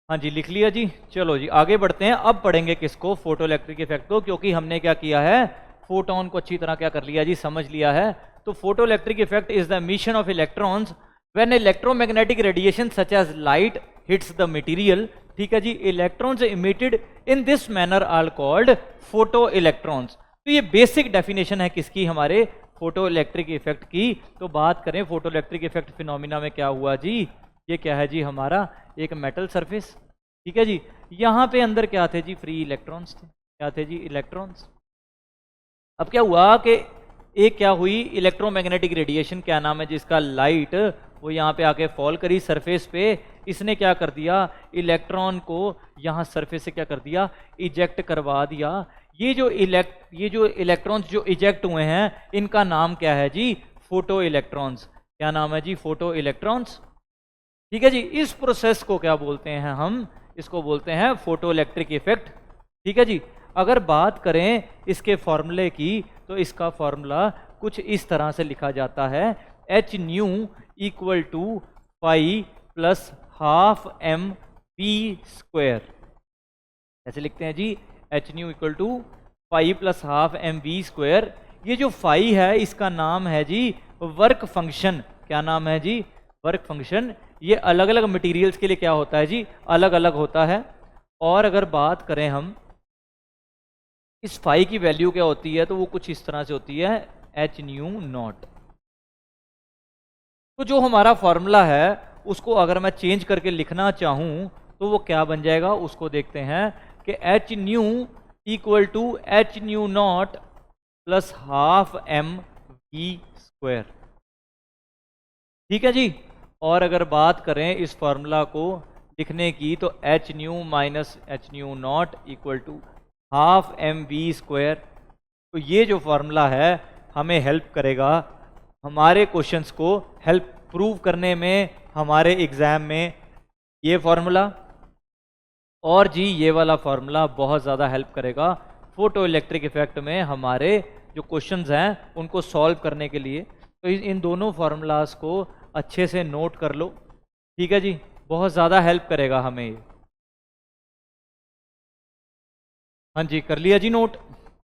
हाँ जी, लिख लिया जी। चलो जी आगे बढ़ते हैं। अब पढ़ेंगे किसको, फोटो इलेक्ट्रिक इफेक्ट को, क्योंकि हमने क्या किया है, फोटोन को अच्छी तरह क्या कर लिया जी, समझ लिया है। तो photo electric effect is the emission of electrons when electromagnetic radiation such as light hits the material. ठीक है जी। Electrons emitted in this manner are called photo electrons. तो ये बेसिक डेफिनेशन है किसकी, हमारे फोटो इलेक्ट्रिक इफेक्ट की। तो बात करें फोटो इलेक्ट्रिक इफेक्ट फिनोमिना में क्या हुआ जी, ये क्या है जी, हमारा एक मेटल सरफेस। ठीक है जी। यहां पे अंदर क्या थे जी, फ्री इलेक्ट्रॉन्स थे। क्या थे जी, इलेक्ट्रॉन्स। अब क्या हुआ कि एक क्या हुई, इलेक्ट्रोमैग्नेटिक रेडिएशन, क्या नाम है जिसका, लाइट, वो यहाँ पे आके फॉल करी सरफेस पे। इसने क्या कर दिया, इलेक्ट्रॉन को यहाँ सरफेस से क्या कर दिया, इजेक्ट करवा दिया। ये जो इलेक्ट्रॉन्स जो इजेक्ट हुए हैं इनका नाम क्या है जी, फोटो इलेक्ट्रॉन्स। क्या नाम है जी, फोटो इलेक्ट्रॉन्स। ठीक है जी। इस प्रोसेस को क्या बोलते हैं हम, इसको बोलते हैं फोटो इलेक्ट्रिक इफेक्ट। ठीक है जी। अगर बात करें इसके फॉर्मूले की तो इसका फॉर्मूला कुछ इस तरह से लिखा जाता है, h² = phi + ½ mv²। ऐसे लिखते हैं जी, h² = phi + ½ mv²। ये जो फाई है इसका नाम है जी वर्क फंक्शन। क्या नाम है जी, वर्क फंक्शन। ये अलग अलग मटेरियल्स के लिए क्या होता है जी, अलग अलग होता है। और अगर बात करें हम इस फाई की वैल्यू क्या होती है, तो वो कुछ इस तरह से होती है, h²0। तो जो हमारा फॉर्मूला है उसको अगर मैं चेंज करके लिखना चाहूं तो वो क्या बन जाएगा, उसको देखते हैं कि h² = h²0 + ½ mv²। ठीक है जी। और अगर बात करें इस फॉर्मूला को लिखने की तो h² - h²0 = ½ mv²। तो ये जो फॉर्मूला है हमें हेल्प करेगा हमारे क्वेश्चंस को हेल्प प्रूव करने में, हमारे एग्जाम में ये फॉर्मूला। और जी ये वाला फॉर्मूला बहुत ज़्यादा हेल्प करेगा फोटो इलेक्ट्रिक इफेक्ट में हमारे जो क्वेश्चंस हैं उनको सॉल्व करने के लिए। तो इन दोनों फार्मूलाज को अच्छे से नोट कर लो। ठीक है जी, बहुत ज़्यादा हेल्प करेगा हमें ये। हाँ जी, कर लिया जी नोट।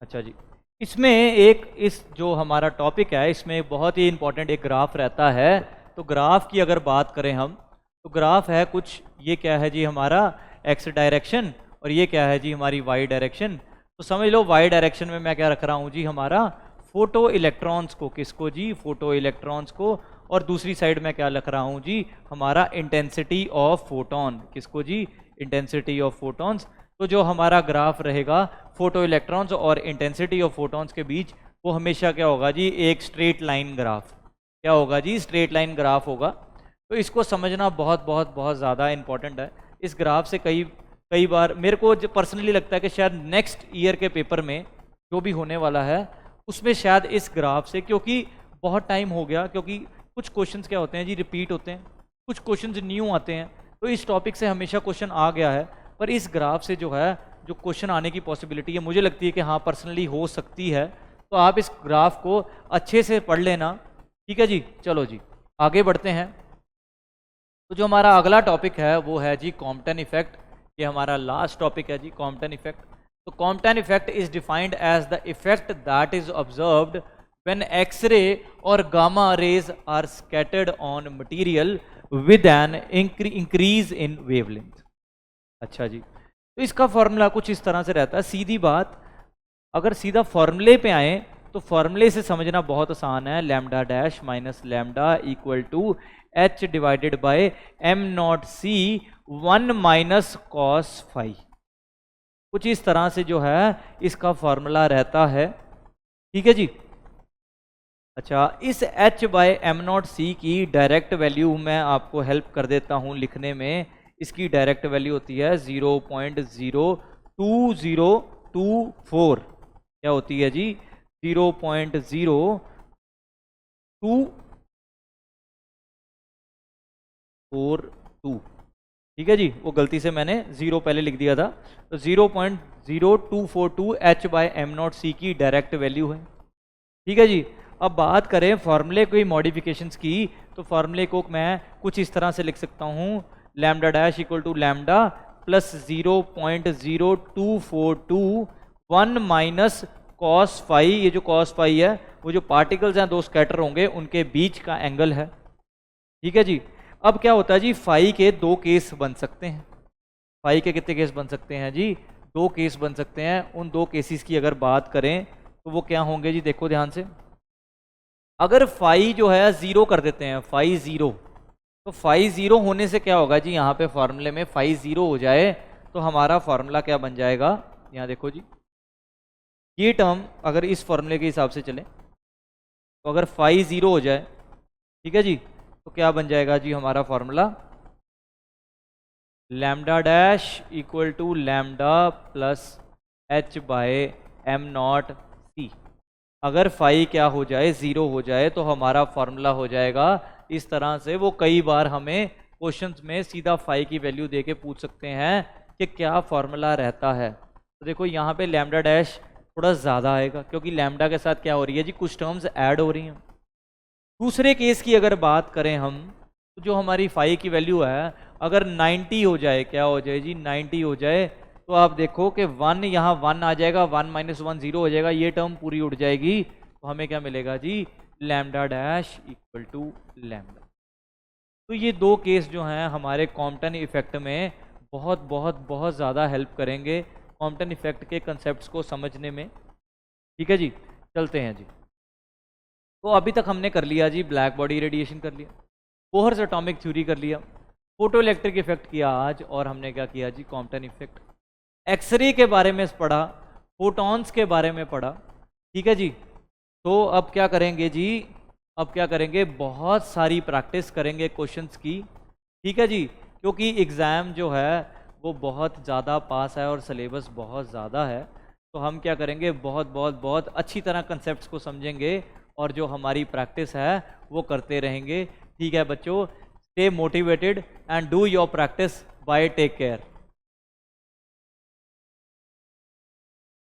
अच्छा जी, इसमें इस जो हमारा टॉपिक है इसमें बहुत ही इंपॉर्टेंट एक ग्राफ रहता है। तो ग्राफ की अगर बात करें हम तो ग्राफ है कुछ, ये क्या है जी हमारा एक्स डायरेक्शन और ये क्या है जी हमारी वाई डायरेक्शन। तो समझ लो वाई डायरेक्शन में मैं क्या रख रहा हूँ जी हमारा फोटो इलेक्ट्रॉन्स को, किसको जी, फोटो इलेक्ट्रॉन्स को। और दूसरी साइड में क्या लिख रहा हूँ जी हमारा इंटेंसिटी ऑफ फोटोन, किसको जी, इंटेंसिटी ऑफ फोटोन्स। तो जो हमारा ग्राफ रहेगा फोटो इलेक्ट्रॉन्स और इंटेंसिटी ऑफ फोटोन्स के बीच वो हमेशा क्या होगा जी, एक स्ट्रेट लाइन ग्राफ। क्या होगा जी, स्ट्रेट लाइन ग्राफ होगा। तो इसको समझना बहुत बहुत बहुत ज़्यादा इंपॉर्टेंट है इस ग्राफ से कई बार मेरे को पर्सनली लगता है कि शायद नेक्स्ट ईयर के पेपर में जो भी होने वाला है उसमें शायद इस ग्राफ से, क्योंकि बहुत टाइम हो गया, क्योंकि कुछ क्वेश्चंस क्या होते हैं जी रिपीट होते हैं, कुछ क्वेश्चंस न्यू आते हैं, तो इस टॉपिक से हमेशा क्वेश्चन आ गया है, पर इस ग्राफ से जो है जो क्वेश्चन आने की पॉसिबिलिटी है मुझे लगती है कि हाँ पर्सनली हो सकती है। तो आप इस ग्राफ को अच्छे से पढ़ लेना, ठीक है जी। चलो जी आगे बढ़ते हैं। तो जो हमारा अगला टॉपिक है वो है जी कॉम्पटन इफेक्ट। ये हमारा लास्ट टॉपिक है जी कॉम्पटन इफेक्ट। तो Compton effect is defined as the effect that is observed when X-ray or gamma rays are scattered on material with an increase in wavelength. अच्छा जी, तो इसका फॉर्मूला कुछ इस तरह से रहता है। सीधी बात, अगर सीधा फॉर्मूले पे आए तो फॉर्मूले से समझना बहुत आसान है। Lambda dash minus lambda equal to h divided by m naught c 1 minus cos phi. कुछ इस तरह से जो है इसका फॉर्मूला रहता है, ठीक है जी। अच्छा, इस h बाय एम नॉट सी की डायरेक्ट वैल्यू मैं आपको हेल्प कर देता हूं लिखने में। इसकी डायरेक्ट वैल्यू होती है 0.02024। क्या होती है जी? 0.0242। ठीक है जी, वो गलती से मैंने 0 पहले लिख दिया था। तो 0.0242 h बाय एम नॉट सी की डायरेक्ट वैल्यू है, ठीक है जी। अब बात करें फॉर्मूले की मॉडिफिकेशंस की, तो फॉर्मूले को मैं कुछ इस तरह से लिख सकता हूँ, lambda dash equal to lambda plus 0.0242 1 minus cos phi. ये जो कॉस फाई है वो जो पार्टिकल्स हैं दो स्कैटर होंगे उनके बीच का एंगल है, ठीक है जी। अब क्या होता है जी, फाई के दो केस बन सकते हैं। फाई के कितने केस बन सकते हैं जी? दो केस बन सकते हैं। उन दो केसेस की अगर बात करें तो वो क्या होंगे जी? देखो ध्यान से, अगर फाई जो है 0 कर देते हैं, फाई 0, तो फाई 0 होने से क्या होगा जी? यहाँ पे फॉर्मूले में फाई 0 हो जाए तो हमारा फॉर्मूला क्या बन जाएगा? यहाँ देखो जी, ये टर्म अगर इस फॉर्मूले के हिसाब से चले तो अगर फाई 0 हो जाए, ठीक है जी, तो क्या बन जाएगा जी हमारा formula? Lambda dash equal to lambda plus h by m naught c. अगर फाई क्या हो जाए? 0 हो जाए तो हमारा फॉर्मूला हो जाएगा इस तरह से। वो कई बार हमें क्वेश्चंस में सीधा फाई की वैल्यू देके पूछ सकते हैं कि क्या फॉर्मूला रहता है। तो देखो यहाँ पे लैम्डा डैश थोड़ा ज़्यादा आएगा क्योंकि लैम्डा के साथ क्या हो रही है जी? कुछ टर्म्स ऐड हो रही हैं। दूसरे केस की अगर बात करें हम, तो जो हमारी फाई की वैल्यू है अगर 90 हो जाए, क्या हो जाए जी? 90 हो जाए तो आप देखो कि 1 यहाँ 1 आ जाएगा, 1 माइनस 1 0 हो जाएगा, ये टर्म पूरी उड़ जाएगी। तो हमें क्या मिलेगा जी? Lambda dash equal to lambda. तो ये दो केस जो हैं हमारे कॉम्पटन इफेक्ट में बहुत बहुत बहुत ज़्यादा हेल्प करेंगे कॉम्पटन इफेक्ट के कंसेप्ट्स को समझने में, ठीक है जी। चलते हैं जी। तो अभी तक हमने कर लिया जी ब्लैक बॉडी रेडिएशन कर लिया, बोहर्स एटॉमिक थ्योरी कर लिया, फोटो इलेक्ट्रिक इफेक्ट किया आज, और हमने क्या किया जी? Compton effect. एक्सरे के बारे में पढ़ा, फोटॉन्स के बारे में पढ़ा, ठीक है जी। तो अब क्या करेंगे जी? अब क्या करेंगे? बहुत सारी प्रैक्टिस करेंगे क्वेश्चंस की, ठीक है जी, क्योंकि एग्ज़ाम जो है वो बहुत ज़्यादा पास है और सिलेबस बहुत ज़्यादा है। तो हम क्या करेंगे? बहुत बहुत बहुत अच्छी तरह कंसेप्ट्स को समझेंगे और जो हमारी प्रैक्टिस है वो करते रहेंगे, ठीक है बच्चों। Stay motivated and do your practice. Bye, take care.